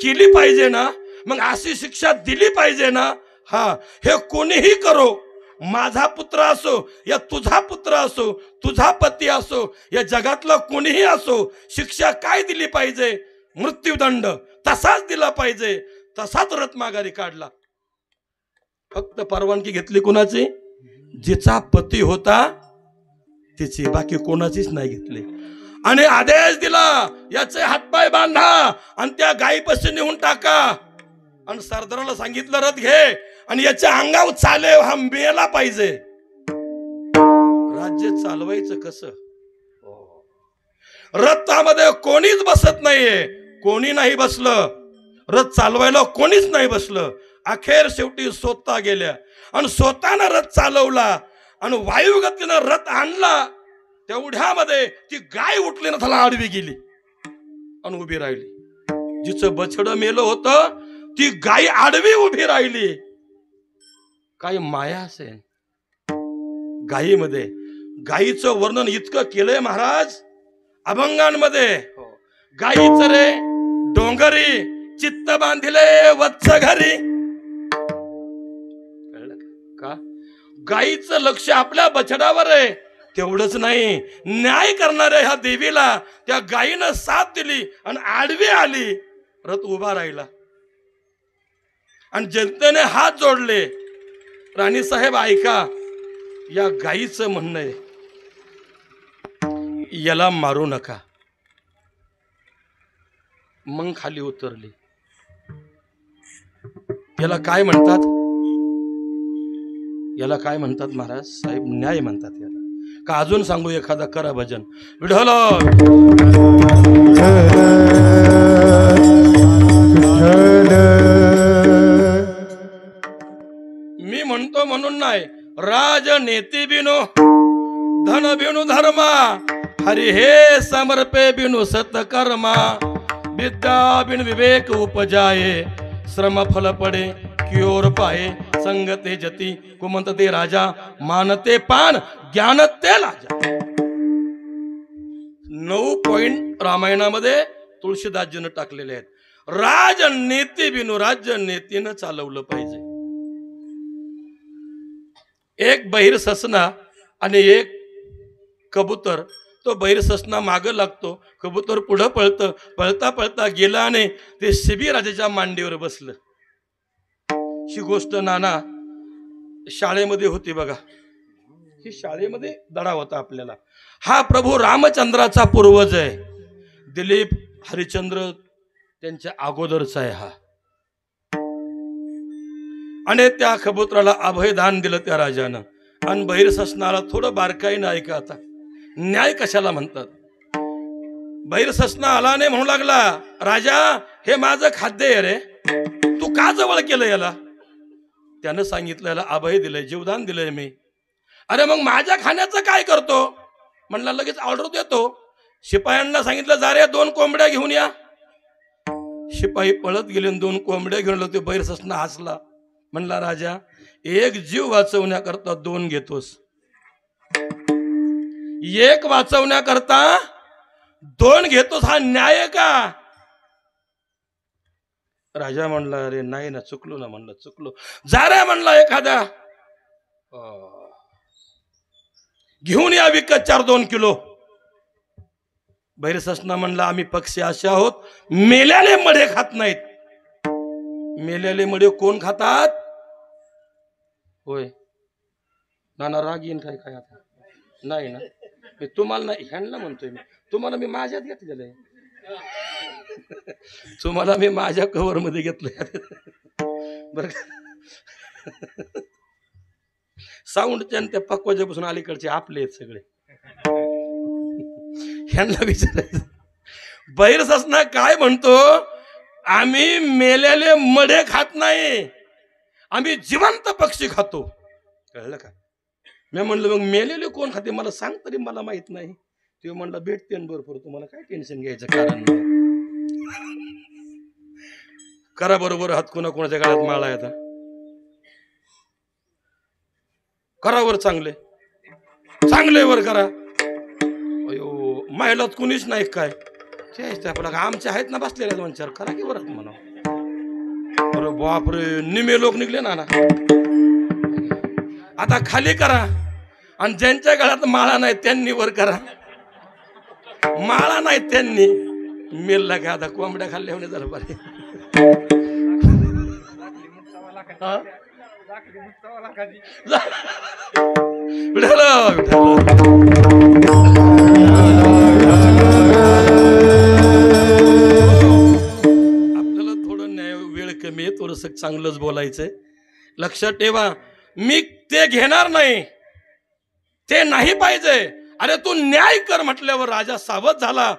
Speaker 1: केली पाहिजे ना. मग अशी शिक्षा दिली पाहिजे ना. हा हे कोणीही करो. माझा पुत्र असो या तुझा पुत्र असो, तुझा पती असो या जगातला कोणीही असो, शिक्षा काय दिली पाहिजे. मृत्यूदंड तसाच दिला पाहिजे. तसाच रथ माघारी काढला. फक्त परवानगी घेतली कोणाची. जिचा पती होता तिची. बाकी कोणाचीच नाही घेतली. आणि आदेश दिला याचे हातपाय बांधा आणि त्या गायीपाशी नेऊन टाका. आणि सरदाराला सांगितलं रथ घे आणि याच्या अंगावर चालेव हा मेला पाहिजे. राज्य चालवायचं कसं. रथामध्ये कोणीच बसत नाहीये. कोणी नाही बसलं. रथ चालवायला कोणीच नाही बसलं. अखेर शेवटी स्वतः गेल्या आणि स्वतःनं रथ चालवला आणि वायुगतीनं रथ आणला. तेवढ्यामध्ये ती गाय उठली ना त्याला आडवी गेली आणि उभी राहिली. जिचं बछड मेलं होतं ती गाय आडवी उभी राहिली. काय माया असेल गायीमध्ये. गायीचं वर्णन इतकं केलंय महाराज अभंगांमध्ये. गायीचं रे डोंगरी चित्त बांधिले वत्स घरी. का. गायीचं लक्ष आपल्या बछडावर आहे. तेवढंच नाही न्याय करणाऱ्या ह्या देवीला त्या गायीनं साथ दिली आणि आडवी आली. रथ उभा राहिला आणि जनतेने हात जोडले. राणी साहेब ऐका या गायीचं म्हणणं आहे याला मारू नका. मग खाली उतरली. याला काय म्हणतात. याला काय म्हणतात महाराज साहेब. न्याय म्हणतात याला. का अजून सांगू एखादा करा भजन. विठ्ठल मी म्हणतो म्हणून नाही. राजनेती बिनो धन बिनु धर्मा हरि हे समर्पे बिनु सतकर्मा. विद्या बिन विवेक उपजाये श्रम फल पडे क्योर पाये. संगते जती कुमंतते राजा मानते पान ज्ञानते लाजा. 9 पॉइंट रामायणामध्ये तुळशीदासजीनं टाकलेले आहेत. राजनीती बिनु राज्य नेतीनं चालवलं पाहिजे. एक बहिर ससना आणि एक कबूतर. तो बहिर ससना मागं लागतो. कबूतर पुढं पळतं. पळता पळता गेला आणि ते शिबी राजाच्या मांडीवर बसलं. ही गोष्ट नाना शाळेमध्ये होती बघा. ही शाळेमध्ये धडा होता आपल्याला. हा प्रभू रामचंद्राचा पूर्वज आहे. दिलीप हरिश्चंद्र त्यांच्या अगोदरचा आहे हा. आणि त्या कबुतराला अभयदान दिलं त्या राजानं आणि बहिर ससनाला थोडं बारकाईनं ऐका. आता न्याय कशाला म्हणतात? बहिर ससना आला नाही म्हणू लागला, राजा हे माझं खाद्य आहे रे, तू का जवळ केलं याला? त्यानं सांगितलं याला अभय दिलंय, जीवदान दिलंय मी. अरे मग माझ्या खाण्याचं काय करतो? म्हणला लगेच ऑर्डर देतो. शिपायांना सांगितलं जा रे 2 कोंबड्या घेऊन या. शिपाई पळत गेले 2 कोंबड्या घेऊन आले. ते बहिर ससना हसला, म्हणला राजा एक जीव वाचवण्याकरता 2 घेतोस, 1 वाचवण्याकरता 2 घेतोस, हा न्याय का? राजा म्हणला अरे नाही ना, चुकलो ना. म्हणलं चुकलो. जा रे म्हणला एखाद्या घेऊन या विकत 4-2 किलो. बहिर ससना म्हणला आम्ही पक्षी असे आहोत, मेल्याले मडे खात नाहीत. मेल्याले मडे कोण खातात? होय नाना, राग येईन काय? काय आता नाही ना, मी तुम्हाला नाही, ह्यांना म्हणतोय मी. तुम्हाला मी माझ्यात घेतलेलं आहे, तुम्हाला मी माझ्या कव्हर मध्ये घेतलंय बर. साऊंडच्या त्या पक्वाच्यापासून अलीकडचे आपले आहेत सगळे. ह्यांना विचारायचं बहिर ससना काय म्हणतो? आम्ही मेलेले मडे खात नाही, आम्ही जिवंत पक्षी खातो. कळलं का? मी म्हणलं मग मेलेले कोण खाते मला सांग तरी, मला माहित नाही. ते म्हणला भेटते बरोबर, तुम्हाला काय टेन्शन घ्यायचं कारण नाही. करा बरोबर हात कोणाच्या गाळ्यात माळा येतात. करा वर चांगले चांगले वर करा. अयो महिलात कुणीच नाही काय? आपला आमच्या आहेत ना बसलेल्या 2-4, करा की बरं म्हणा. अरे बापरे, निमे लोक निघले ना. आता खाली करा आणि ज्यांच्या गळ्यात माळा नाही त्यांनी वर करा. माळा नाही त्यांनी मेलला का आता कोंबड्या खाल्ल्या होणे जरा बरे. आपल्याला थोडं न्याय वेळ कमी आहे, थोडस चांगलंच बोलायचंय. लक्षात ठेवा, मी ते घेणार नाही, ते नाही पाहिजे. अरे तू न्याय कर म्हटल्यावर राजा सावध झाला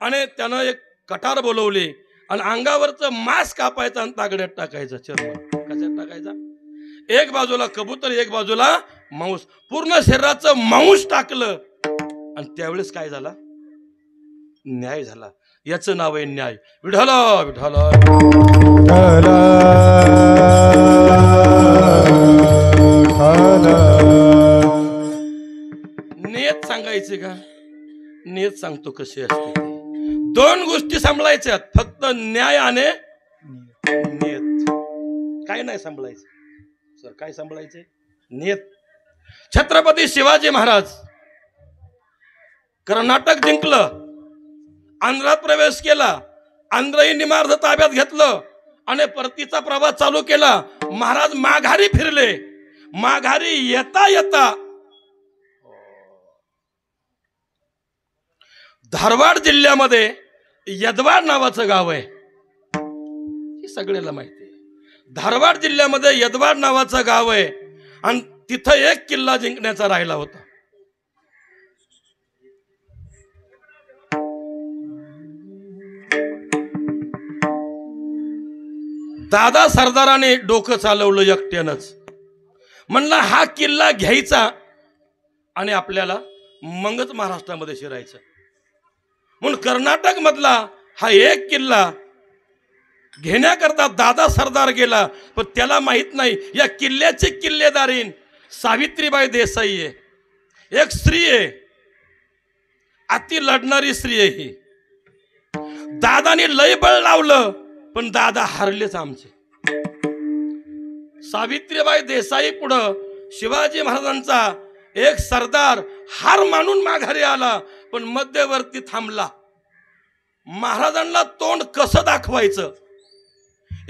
Speaker 1: आणि त्यानं एक कटार बोलवली आणि अंगावरचं मांस कापायचं आणि तागड्यात टाकायचं. चर्म कशात टाकायचा? एक बाजूला कबूतर, एक बाजूला मांस, पूर्ण शरीराचं मांस टाकलं. आणि त्यावेळेस काय झाला? न्याय झाला. याचं नाव आहे न्याय. विठ्ठला विठ्ठला नियत सांगायचे का? नियत सांगतो कशी असते. 2 गोष्टी सांभाळायच्यात, फक्त न्याय आणि नियत. काय नाही सांभाळायचं सर? काय सांभाळायचे? नियत. छत्रपती शिवाजी महाराज कर्नाटक जिंकलं, आंध्रात प्रवेश केला, आंध्रही निमार्ध ताब्यात घेतलं आणि परतीचा प्रवास चालू केला. महाराज माघारी फिरले. माघारी येता येता धारवाड जिल्ह्यामध्ये यदवाड नावाचं गाव आहे. हे सगळ्याला माहिती आहे. धारवाड जिल्ह्यामध्ये यदवाड नावाचं गाव आहे आणि तिथं एक किल्ला जिंकण्याचा राहिला होता. दादा सरदाराने डोकं चालवलं एकट्यानंच. म्हणला हा किल्ला घ्यायचा आणि आपल्याला मगच महाराष्ट्रामध्ये शिरायचं. म्हणून कर्नाटक मधला हा एक किल्ला घेण्याकरता दादा सरदार गेला. पण त्याला माहित नाही या किल्ल्याची किल्लेदारीन सावित्रीबाई देसाई आहे. एक स्त्री आहे, अति लढणारी स्त्री आहे ही. दादाने लय बळ लावलं पण दादा हारलेच आमचे. सावित्रीबाई देसाई पुढं शिवाजी महाराजांचा एक सरदार हार मानून माघारी आला पण मध्यवर्ती थांबला. महाराजांना तोंड कसं दाखवायचं?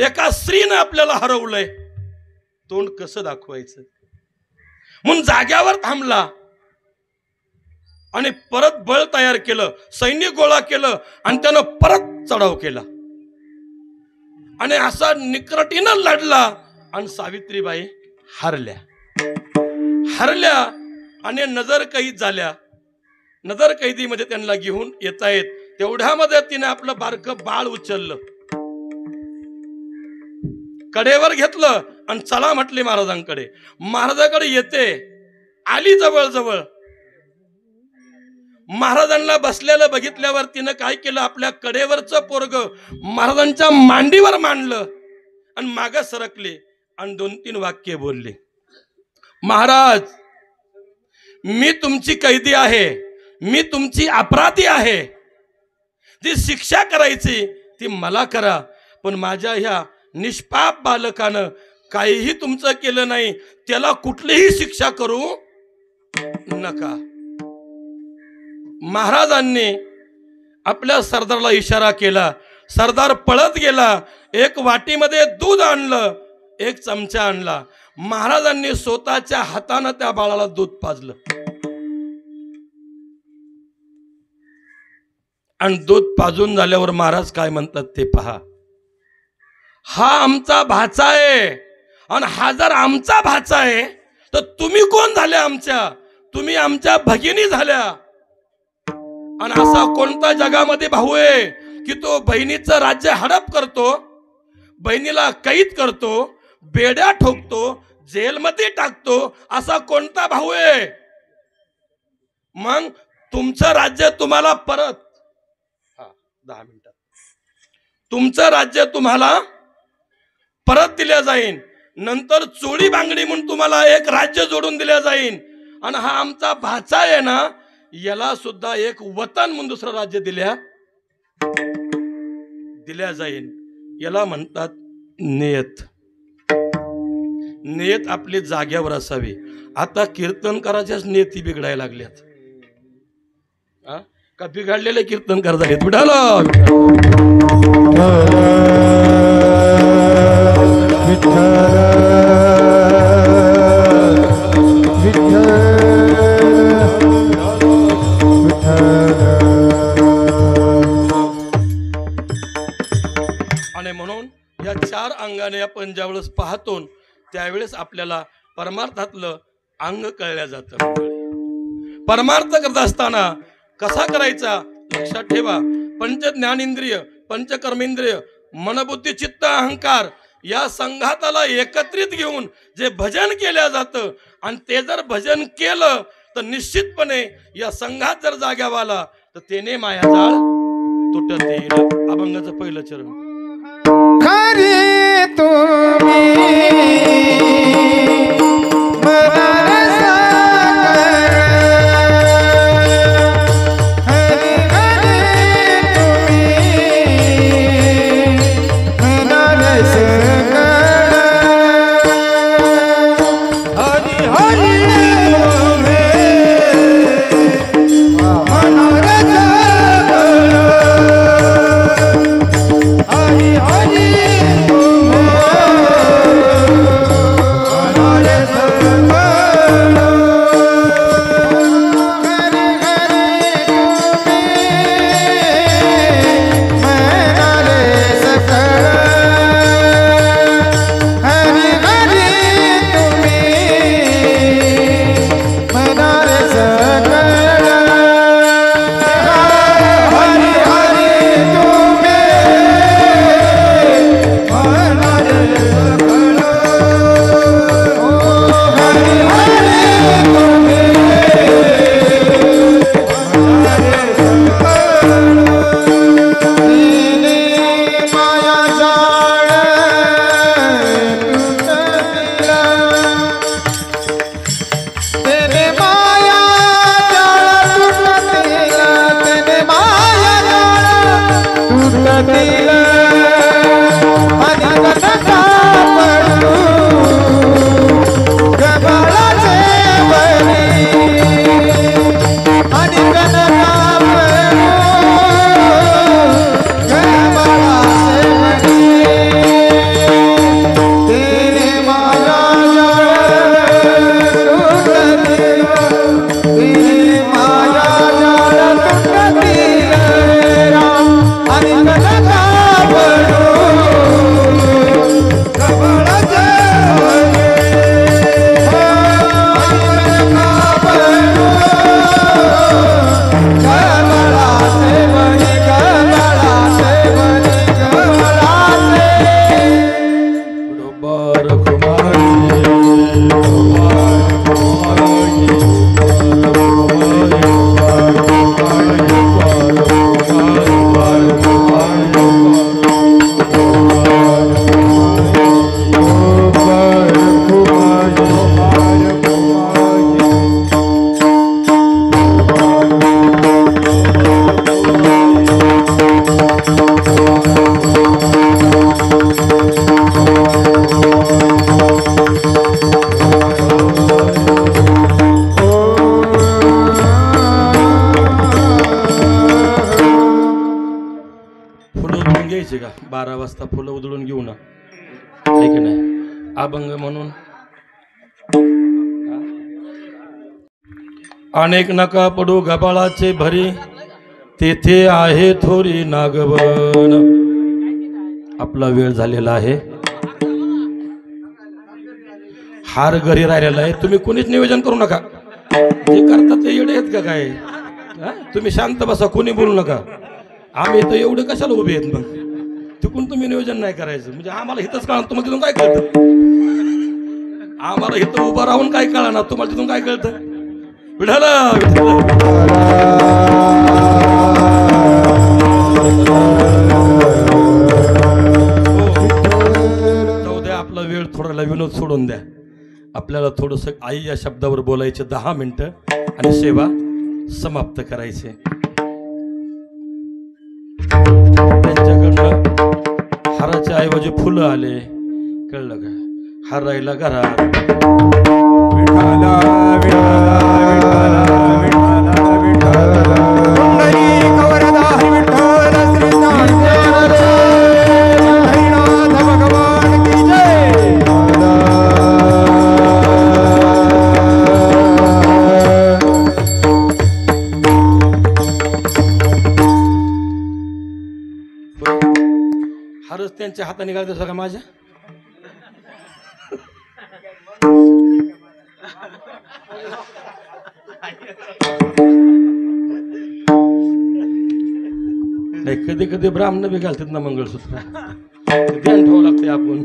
Speaker 1: एका स्त्रीने आपल्याला हरवलंय, तोंड कसं दाखवायचं? म्हणून जाग्यावर थांबला आणि परत बळ तयार केलं, सैनिक गोळा केलं आणि त्यानं परत चढाव केला आणि असा निकरटीनं लढला आणि सावित्रीबाई हारल्या. हरल्या आणि नजर कैद झाल्या. नजर कैदीमध्ये त्यांना घेऊन येतायत. तेवढ्यामध्ये तिने आपलं बारकं बाळ उचललं, कडेवर घेतलं आणि चला म्हटले महाराजांकडे. महाराजांकडे येते, आली जवळ जवळ. महाराजांना बसलेलं बघितल्यावर तिनं काय केलं, आपल्या कडेवरचं पोरग महाराजांच्या मांडीवर मांडलं आणि मागं सरकले आणि 2-3 वाक्य बोलले. महाराज, मी तुमची कैदी आहे, मी तुमची अपराधी आहे. जी शिक्षा करायची ती मला करा, पण माझ्या ह्या निष्पाप बालकानं काहीही तुमचं केलं नाही, त्याला कुठलीही शिक्षा करू नका. महाराजांनी आपल्या सरदारला इशारा केला. सरदार पळत गेला. एक वाटीमध्ये दूध आणलं, 1 चमचा आणला. महाराजांनी स्वतःच्या हातानं त्या बाळाला दूध पाजलं आणि दूध पाजून झाल्यावर महाराज काय म्हणतात ते पहा. हा आमचा भाचा आहे आणि हा जर आमचा भाचा आहे तर तुम्ही कोण झाल्या आमच्या? तुम्ही आमच्या भगिनी झाल्या. आणि असा कोणता जगामध्ये भाऊ आहे की तो बहिणीचं राज्य हडप करतो, बहिणीला कैद करतो, बेड्या ठोकतो, जेलमध्ये टाकतो? असा कोणता भाऊ आहे? मग तुमचं राज्य तुम्हाला परत 10 मिनिटात तुमचं राज्य तुम्हाला परत दिल्या जाईल. नंतर चोळी बांगडी म्हणून तुम्हाला एक राज्य जोडून दिल्या जाईल. आणि हा आमचा भाचा आहे ना, याला सुद्धा एक वतन म्हणून दुसरं राज्य दिल्या जाईल. याला म्हणतात नियत. नियत आपली जाग्यावर असावी. आता कीर्तनकाराच्याच नियती बिघडायला लागल्यात. का बिघडलेले कीर्तनकार झालेत? बिघडाला आणि म्हणून या 4 अंगाने आपण ज्यावेळेस पाहतो त्यावेळेस आपल्याला परमार्थातलं अंग कळल्या जातं. परमार्थ करत असताना कसा करायचा लक्षात ठेवा. पंच ज्ञानेंद्रिय, पंच कर्मेंद्रिय, मनबुद्धी चित्त अहंकार या संघाताला एकत्रित घेऊन जे भजन केलं जातं आणि ते जर भजन केलं तर निश्चितपणे या संघात जर जाग्यावा आला तर तेने मायाजाळ तुटत येईल. अभंगाचं पहिलं चरण.
Speaker 2: खरे तुम्ही
Speaker 1: वाजता फुलं उधळून घेऊ ना, आहे की नाही? अभंग म्हणून अनेक नका पडू गबाळाचे भरी, तेथे आहे थोरी नागवन. आपला वेळ झालेला आहे, हार घरी राहिलेला आहे. तुम्ही कोणीच नियोजन करू नका, जे करतात ते येडे आहेत का काय? तुम्ही शांत बसा, कोणी बोलू नका. आम्ही तर एवढे कशाला उभे आहेत मग? तिकून तुम्ही नियोजन नाही करायचं म्हणजे आम्हाला इथंच कळणार. तुम्हाला तिथून काय कळतं? आम्हाला इथं उभं राहून काय कळणार, तुम्हाला तिथून काय कळतं? विठाला जाऊ द्या, आपला वेळ थोडाला विनोद सोडून द्या. आपल्याला थोडंसं आई या शब्दावर बोलायचे 10 मिनिटं आणि सेवा समाप्त करायचे. त्यांच्याकडनं हाराच्या ऐवजी फुलं आले, कळलं का? हार राहिला घरात.
Speaker 2: विठाला विठाला विठाला विठाला पुंडलिक वरदाई विठ्ठल श्री ज्ञानदेव हरिनाथ भगवान की जय.
Speaker 1: हारच त्यांच्या हाताने घालते सगळं माझ्या. नाही, कधी कधी ब्राह्मण बी घालतात ना मंगळसूत्र, ध्यान ठेवावं लागते आपण.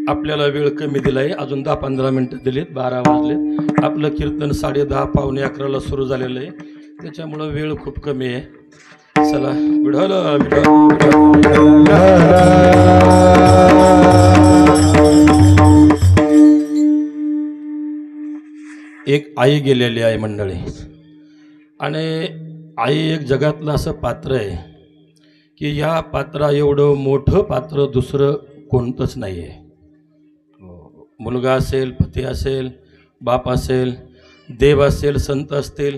Speaker 1: आपल्याला वेळ कमी दिलाय, अजून 10-15 मिनिटं दिलीत, 12 वाजलेत. आपलं कीर्तन 10:30 पावणे 11ला सुरू झालेलं आहे, त्याच्यामुळं वेळ खूप कमी आहे. चला विठ्ठल एक आई गेलेली आहे मंडळी, आणि आई एक जगातलं असं पात्र आहे की या पात्रा एवढं मोठं पात्र दुसरं कोणतंच नाही आहे. मुलगा असेल, पती असेल, बाप असेल, देव असेल, संत असतील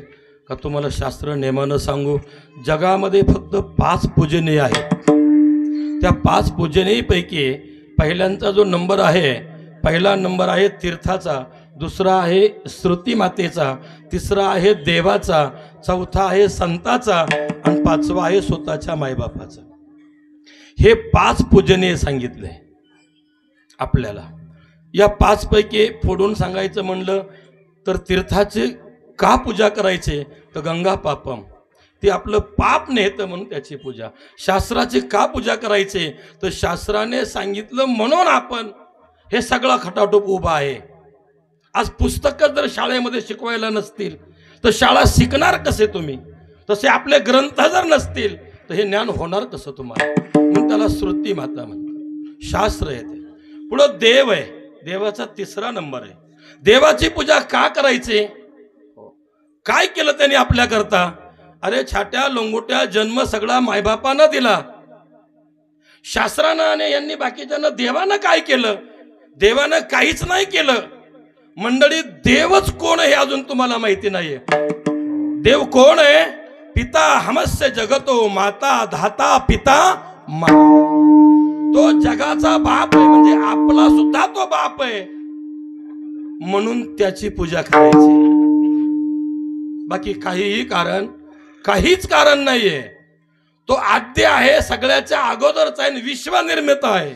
Speaker 1: का, तुम्हाला शास्त्र नेमानं सांगू, जगामध्ये फक्त 5 पूजनीय आहेत. त्या 5 पूजनीयपैकी पहिल्यांचा जो नंबर आहे, पहिला नंबर आहे तीर्थाचा, दुसरा आहे श्रुती मातेचा, तिसरा आहे देवाचा, चौथा आहे संताचा, आणि 5वा आहे स्वतःच्या मायबापाचा. हे 5 पूजनीय सांगितले आपल्याला. या 5 पैकी फोडून सांगायचं म्हणलं तर तीर्थाचे का पूजा करायचे, तर गंगा पापम, ते आपलं पाप नेतं म्हणून त्याची पूजा. शास्त्राची का पूजा करायचे, तर शास्त्राने सांगितलं म्हणून आपण हे सगळा खटाटोप उभा आहे. आज पुस्तकं जर शाळेमध्ये शिकवायला नसतील तर शाळा शिकणार कसे तुम्ही? तसे आपले ग्रंथ जर नसतील तर हे ज्ञान होणार कसं तुम्हाला? म्हणून त्याला श्रुती माता म्हणतात, शास्त्र येते. पुढं देव आहे, देवाचा 3रा नंबर आहे. देवाची पूजा का करायची? काय केलं त्यांनी आपल्या करता? अरे छाट्या लोंगोट्या जन्म सगळा मायबापानं दिला. शास्त्रानं आणि यांनी बाकीच्यांना देवानं काय केलं? देवानं काहीच नाही केलं. मंडळी, देवच कोण आहे अजून तुम्हाला माहिती नाहीये. देव कोण आहे? पिता हमस्य जगतो, माता धाता पिता मा. तो जगाचा बाप आहे, म्हणजे आपला सुद्धा तो बाप आहे, म्हणून त्याची पूजा करायची. बाकी काहीच कारण नाहीये. तो आद्य आहे, सगळ्याच्या अगोदरचा आहे, विश्वनिर्मित आहे,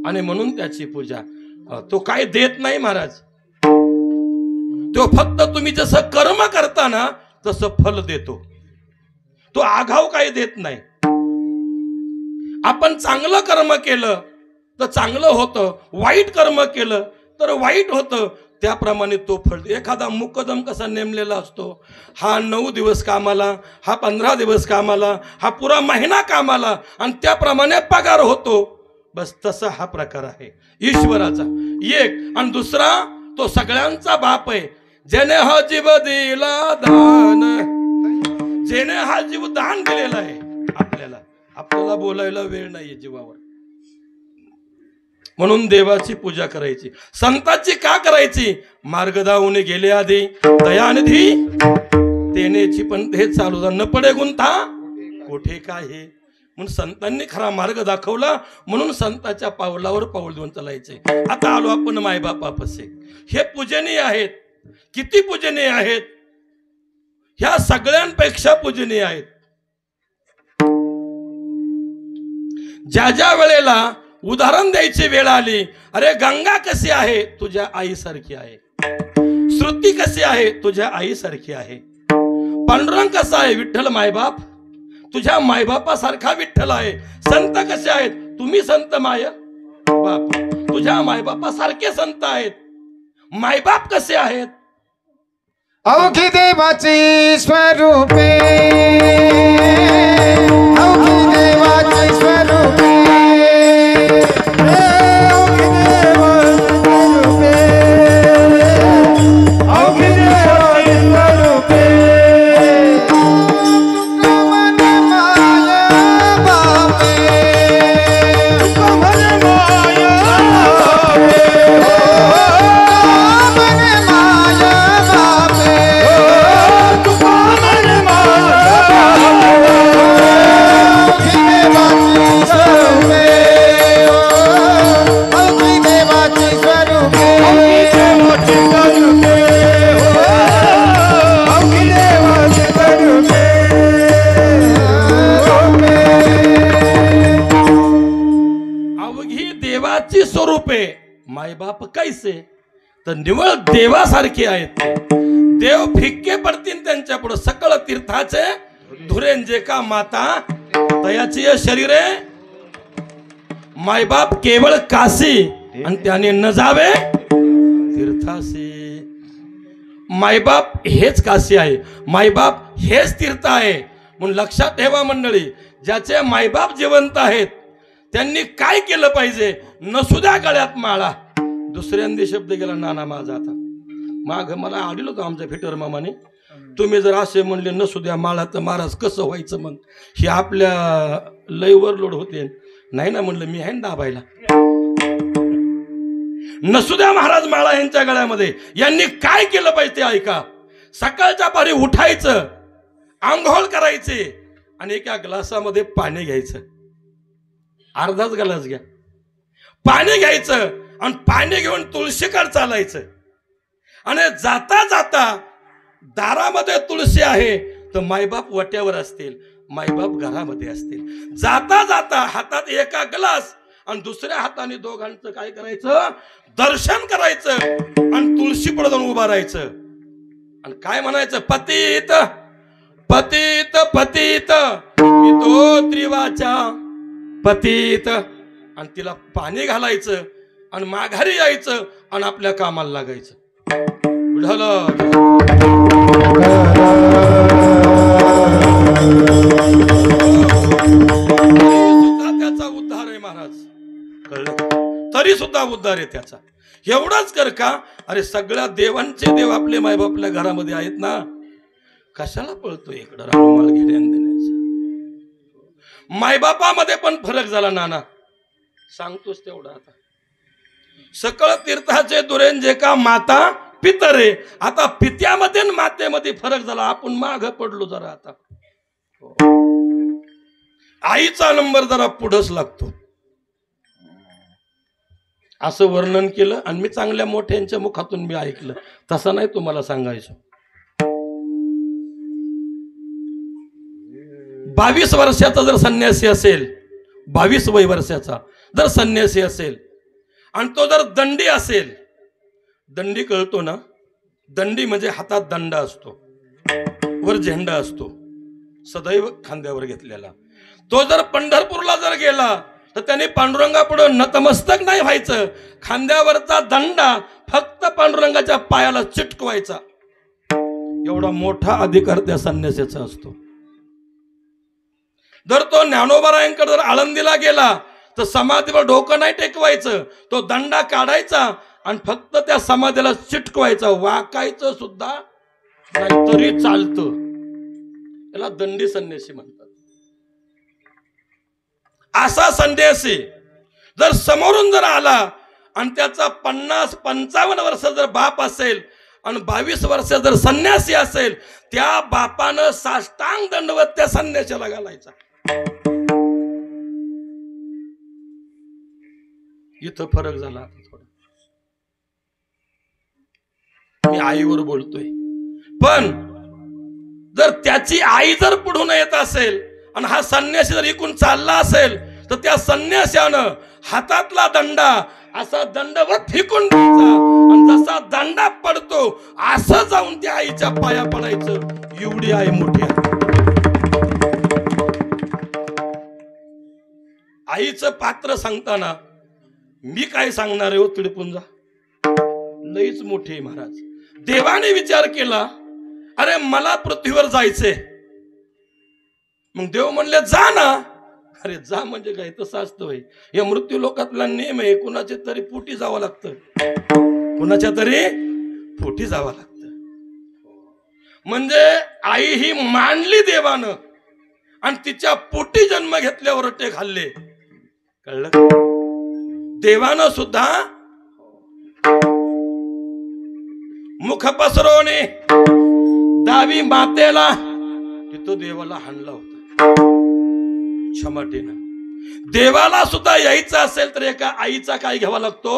Speaker 1: आणि म्हणून त्याची पूजा. तो काय देत नाही महाराज, तो फक्त तुम्ही जसं कर्म करता ना तसं फल देतो. तो आघाव काही देत नाही. आपण चांगलं कर्म केलं तर चांगलं होतं, वाईट कर्म केलं तर वाईट होतं, त्याप्रमाणे तो फळ. एखादा मुकदम कसा नेमलेला असतो, हा 9 दिवस कामाला, हा 15 दिवस कामाला, हा पुरा महिना कामाला, आणि त्याप्रमाणे पगार होतो. बस तसा हा प्रकार आहे ईश्वराचा एक. आणि दुसरा, तो सगळ्यांचा बाप आहे. ज्याने हा जीव दिला दान, ज्याने हा जीव दान दिलेला आहे. आपल्याला बोलायला वेळ नाहीये जीवावर. म्हणून देवाची पूजा करायची. संतांची का करायची? मार्ग दावून गेले आधी दयानिधी तेनेची पण हे चालू न पडे गुंता कोठे काय हे. म्हणून संतांनी खरा मार्ग दाखवला, म्हणून संतांच्या पावलावर पाऊल देऊन चालायचे. आता आलो आपण मायबापापाशी. हे पूजनीय आहेत. किती पूजनीय आहेत? ह्या सगळ्यांपेक्षा पूजनीय आहेत. ज्या ज्या वेळेला उदाहरण द्यायची वेळ आली, अरे गंगा कशी आहे? तुझ्या आईसारखी आहे. श्रुती कशी आहे? तुझ्या आईसारखी आहे. पांडुरंग कसा आहे? विठ्ठल मायबाप तुझ्या मायबापासारखा विठ्ठल आहे. संत कसे आहेत? तुम्ही संत माय बाप तुझ्या मायबापासारखे संत आहेत. मायबाप कसे आहेत?
Speaker 2: अवघी देवाची स्वरूपे, अवघी देवाची स्वरूपे, अवघी देवाची स्वरूपे, अवघी देवाची स्वरूपे.
Speaker 1: स्वरूपे मायबाप कैसे? तर निवळ देवासारखे आहेत. देव फिक्के पडतील त्यांच्या पुढे. सकळ तीर्थाचे धुरेन जे का माता तयाची शरीरे. मायबाप केवळ काशी आणि त्याने न जावे तीर्थासी. मायबाप हेच काशी आहे. मायबाप हेच तीर्थ आहे. म्हणून लक्षात ठेवा मंडळी, ज्याचे मायबाप जिवंत आहेत त्यांनी काय केलं पाहिजे? नसुद्या गळ्यात माळा. दुसऱ्यांदा शब्द गेला नाना माझा. आता माग मला आढळलं होतं आमच्या फिटर मामाने, तुम्ही जर असे म्हणले नसुद्या माळा तर महाराज कसं व्हायचं? मग हे आपल्या लयवर लोड होते. नाही ना म्हणलं, मी आहे ना दाबायला. नसुद्या महाराज माळा यांच्या गळ्यामध्ये. यांनी काय केलं पाहिजे ते ऐका. सकाळच्या पारी उठायचं, आंघोळ करायचे आणि एका ग्लासामध्ये पाणी घ्यायचं. अर्धाच ग्लास घ्या. पाणी घ्यायचं आणि पाणी घेऊन तुळशीकडे चालायचं. आणि जाता जाता दारामध्ये तुळशी आहे तर मायबाप वट्यावर असतील, मायबाप घरामध्ये असतील. जाता जाता हातात एका ग्लास आणि दुसऱ्या हाताने दोघांचं काय करायचं? दर्शन करायचं आणि तुळशी पुढे जाऊन उभा राहायचं आणि काय म्हणायचं? पतित पतित पतित मी तो त्रिवाचा पतित. आणि तिला पाणी घालायचं आणि माघारी यायचं आणि आपल्या कामाला लागायचं. त्याचा उद्धार आहे महाराज. कळलं? तरी सुद्धा उद्धार आहे त्याचा. एवढाच कर का? अरे सगळ्या देवांचे देव आपले मायबाप आपल्या घरामध्ये आहेत ना. कशाला पळतो इकडं रामाला घेण्यान देण्याचं? मायबापामध्ये पण फरक झाला नाना, सांगतोच तेवढा. आता सकळ तीर्थाचे दुरेन जे का माता पितरे. आता पित्यामध्ये मातेमध्ये फरक झाला. आपण माग पडलो जरा. आता आईचा नंबर जरा पुढंच लागतो असं वर्णन केलं आणि मी चांगल्या मोठ्यांच्या मुखातून मी ऐकलं. तसं नाही तुम्हाला सांगायचं. 22 वर्षाचा जर संन्यासी असेल, 22 वय वर्षाचा जर संन्यासी असेल आणि तो जर दंडी असेल, दंडी कळतो ना? दंडी म्हणजे हातात दंडा असतो, वर झेंडा असतो, सदैव खांद्यावर घेतलेला. तो जर पंढरपूरला जर गेला तर त्याने पांडुरंगापुढे नतमस्तक नाही व्हायचं. खांद्यावरचा दंडा फक्त पांडुरंगाच्या पायाला चिटकवायचा. एवढा मोठा अधिकार त्या संन्यासाचा असतो. जर तो ज्ञानोबारायांकडे जर आळंदीला गेला तर समाधीवर डोकं नाही टेकवायचं. तो दंडा काढायचा आणि फक्त त्या समाधीला चिटकवायचा. वाकायचं सुद्धा नाही तरी चालतं. याला दंडी संन्यासी म्हणतात. असा संन्यासी जर समोरून जर आला आणि त्याचा 50-55 वर्ष जर बाप असेल आणि 22 वर्ष जर संन्यासी असेल, त्या बापानं साष्टांग दंडवत त्या संन्याशाला घालायचा. इथं फरक झाला. थोडा मी आईवर बोलतोय, पण जर त्याची आई जर पुढून येत असेल आणि हा संन्यासी जर इकडून चालला असेल, तर त्या संन्याशानं हातातला दंडा असा दंडवत फेकून द्यायचा आणि जसा दंडा पडतो असं जाऊन त्या आईच्या पाया पडायचं. एवढी आई मोठी आहे. आईचं पात्र सांगताना मी काय सांगणार आहे हो, तिडपून जा. लईच मोठी आहे महाराज. देवाने विचार केला, अरे मला पृथ्वीवर जायचंय. मग देव म्हणले जा ना. अरे जा म्हणजे काय, तसं असतं होय. या मृत्यू लोकातला नेम आहे, कुणाच्या तरी पोटी जावं लागतं, कुणाच्या तरी पोटी जावं लागतं. म्हणजे आई ही मानली देवानं आणि तिच्या पोटी जन्म घेतल्यावर ते खाल्ले. कळलं? देवानं सुद्धा मुख पसरवणे दावी मातेला तिथं देवाला हाणला होता क्षमतेनं. देवाला सुद्धा यायचं असेल तर एका आईचा काय घ्यावा लागतो,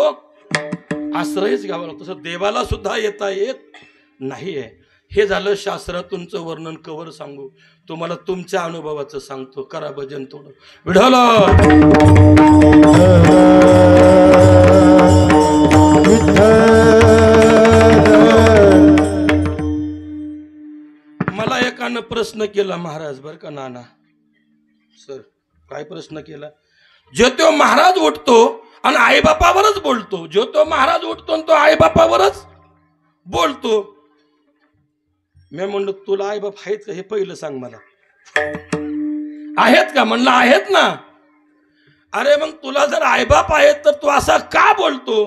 Speaker 1: आश्रयच घ्यावा लागतो. तसं देवाला सुद्धा येता येत नाहीये. हे झालं शास्त्रातूनचं वर्णन. कवर सांगू तुम्हाला, तुमच्या अनुभवाचं सांगतो. करा भजन थोडं. विढल मला एकानं प्रश्न केला महाराज, बर का नाना सर, काय प्रश्न केला? जो तो महाराज उठतो आणि आईबापावरच बोलतो. जो तो महाराज उठतो आणि तो आईबापावरच बोलतो. मी म्हणलो तुला आईबाप आहेत का हे पहिलं सांग मला. आहेत का? म्हणलं आहेत ना. अरे मग तुला जर आईबाप आहेत तर तू असा का बोलतो?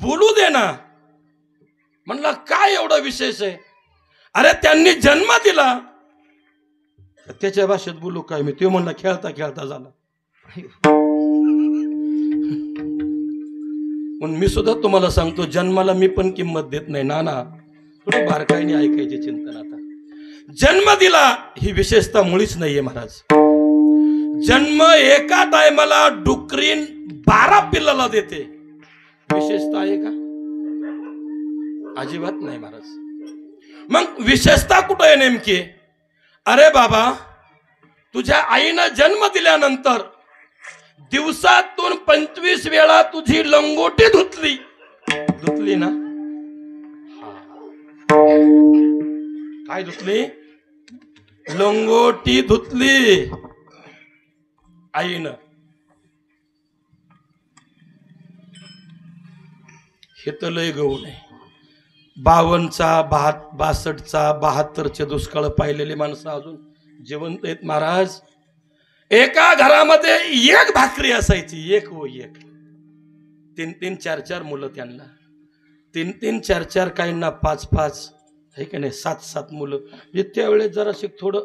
Speaker 1: बोलू दे ना. म्हणलं काय एवढं विशेष आहे? अरे त्यांनी जन्म दिला. त्याच्या भाषेत बोलू काय मी? ते म्हणला खेळता खेळता झाला. म्हणून मी सुद्धा तुम्हाला सांगतो, जन्माला मी पण किंमत देत नाही. नाना थोडं बारकाईने ऐकायचे चिंतन. आता जन्म दिला ही विशेषता मुळीच नाहीये महाराज. जन्म एका टायमाला डुकरीन 12 पिल्लाला देते, विशेषता आहे का? अजिबात नाही महाराज. मग विशेषता कुठं आहे नेमकी? अरे बाबा, तुझ्या आईनं जन्म दिल्यानंतर दिवसातून 25 वेळा तुझी लंगोटी धुतली ना. काय धुतली? लंगोटी धुतली आईनं. हे तर लय गहू नाही. 52चा 62चा 72चे दुष्काळ पाहिलेली माणसं अजून जिवंत आहेत महाराज. एका घरामध्ये एक भाकरी असायची, एक व एक. 3-3 4-4 मुलं त्यांना. 3-3 4-4 काहींना 5-5 आहे का नाही, 7-7 मुलं. म्हणजे त्यावेळेस जराशी थोडं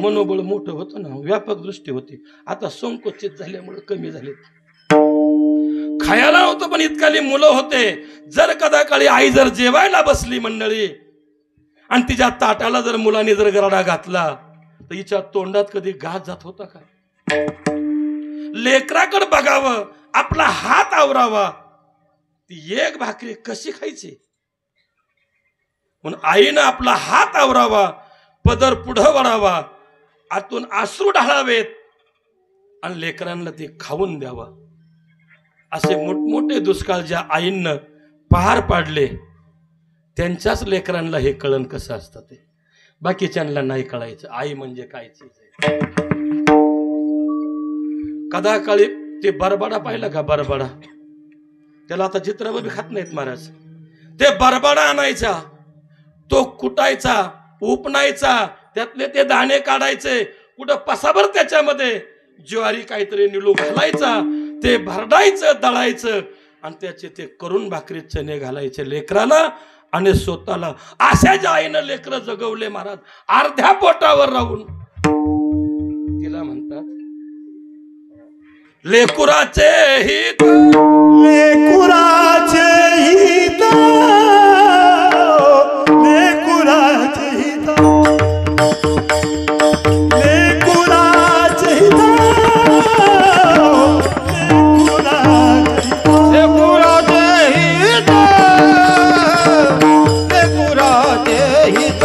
Speaker 1: मनोबळ मोठं होतं ना, व्यापक दृष्टी होती. आता संकोचित झाल्यामुळे कमी झालेत. खायला होतं पण इतकाली मुलं होते. जर कदा काळी आई जर जेवायला बसली मंडळी आणि तिच्या ताटाला जर मुलांनी जर गराडा घातला तर हिच्या तोंडात कधी घास जात होता का? लेकराकडे बघावं, आपला हात आवरावा. ती एक भाकरी कशी खायची? म्हणून आईनं आपला हात आवरावा, पदर पुढं वळावा, आतून अश्रू ढाळावेत आणि लेकरांना ते खाऊन द्यावं. असे मोठमोठे दुष्काळ ज्या आईनं पार पाडले त्यांच्याच लेकरांना हे कळण कसं असतं ते. बाकीच्यांना नाही कळायचं आई म्हणजे काय चीज आहे. कदा काळी ते बरबडा पाहिला का? बरबडा, त्याला आता चित्रपट बी खात नाहीत महाराज. ते बरबडा आणायचा, तो कुटायचा, उपणायचा, त्यातले ते दाणे काढायचे, कुठं पसाभर त्याच्यामध्ये ज्वारी काहीतरी निलू घालायचा, ते भरडायचं, दळायचं आणि त्याचे ते करून भाकरी चणे घालायचे लेकराला आणि स्वतःला. अशा ज्या आईनं लेकरं जगवले महाराज अर्ध्या पोटावर राहून, तिला म्हणतात लेकुराचे हित
Speaker 3: लेकुराचे हित लेकुराचे हित लेकुराचे हित
Speaker 2: लेकुराचे हित लेकुराचे हित लेकुराचे हित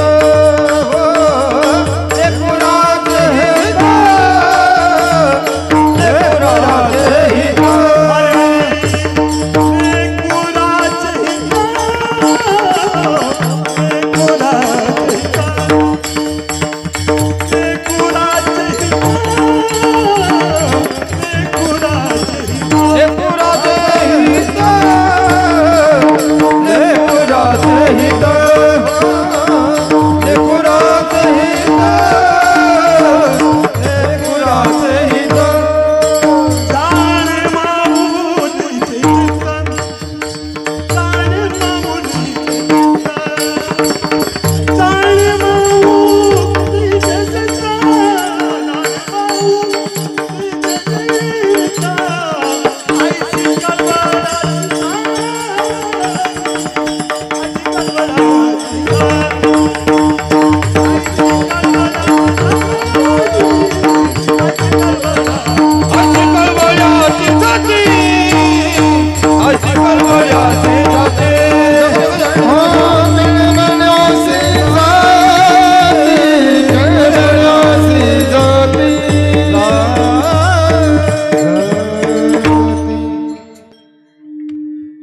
Speaker 2: लेकुराचे हित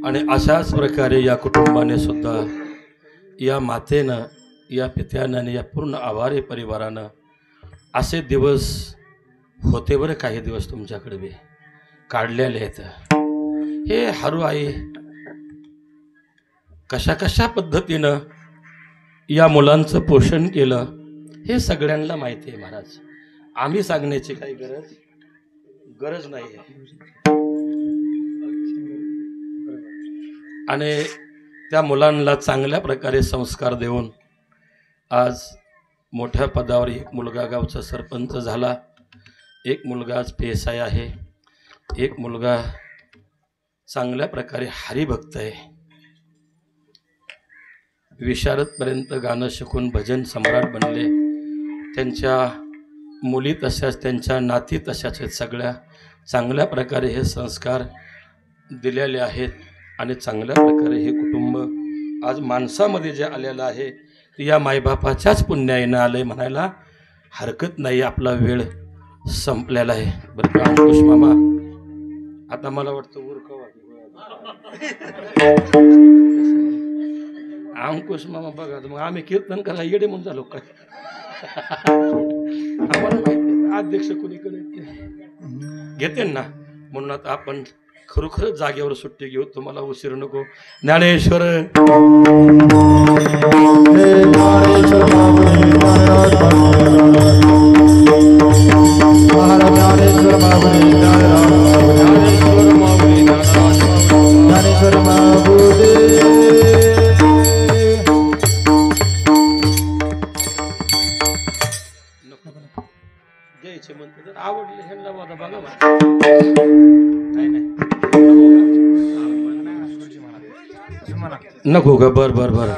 Speaker 1: आणि अशाच प्रकारे या कुटुंबाने सुद्धा या मातेनं या पित्यानं आणि या पूर्ण आभारी परिवारानं असे दिवस होते बरं काही दिवस तुमच्याकडे बी काढलेले आहेत. हे हरू आई कशा कशा पद्धतीनं या मुलांचं पोषण केलं हे सगळ्यांना माहिती आहे महाराज. आम्ही सांगण्याची काही गरज नाही आहे. आणि त्या मुलांना चांगल्या प्रकारे संस्कार देऊन आज मोठ्या पदावर एक मुलगा गावचा सरपंच झाला, एक मुलगा आज PSI आहे, एक मुलगा चांगल्या प्रकारे हरिभक्त आहे, विशारदपर्यंत गाणं शिकून भजन सम्राट बनले. त्यांच्या मुली तशाच, त्यांच्या नाती तशाच आहेत. सगळ्या चांगल्या प्रकारे हे संस्कार दिलेले आहेत आणि चांगल्या प्रकारे हे कुटुंब आज माणसामध्ये जे आलेलं आहे ते या मायबापाच्याच पुण्याईनं आलंय म्हणायला हरकत नाही. आपला वेळ संपलेला आहे बरं का अंकुश मामा. आता मला वाटतं उरकवा अंकुश मामा बघा. मग आम्ही कीर्तन करा येडे म्हणून झालो काय? आम्हाला माहिती अध्यक्ष कोणीकडे घेते ना, म्हणून आता आपण खरोखरच जागेवर सुट्टी घेऊ. तुम्हाला उशीर नको. ज्ञानेश्वर द्यायचे म्हणते तर आवडले ह्यांना बघा बघा. नाही नाही नको का? बर बर बर.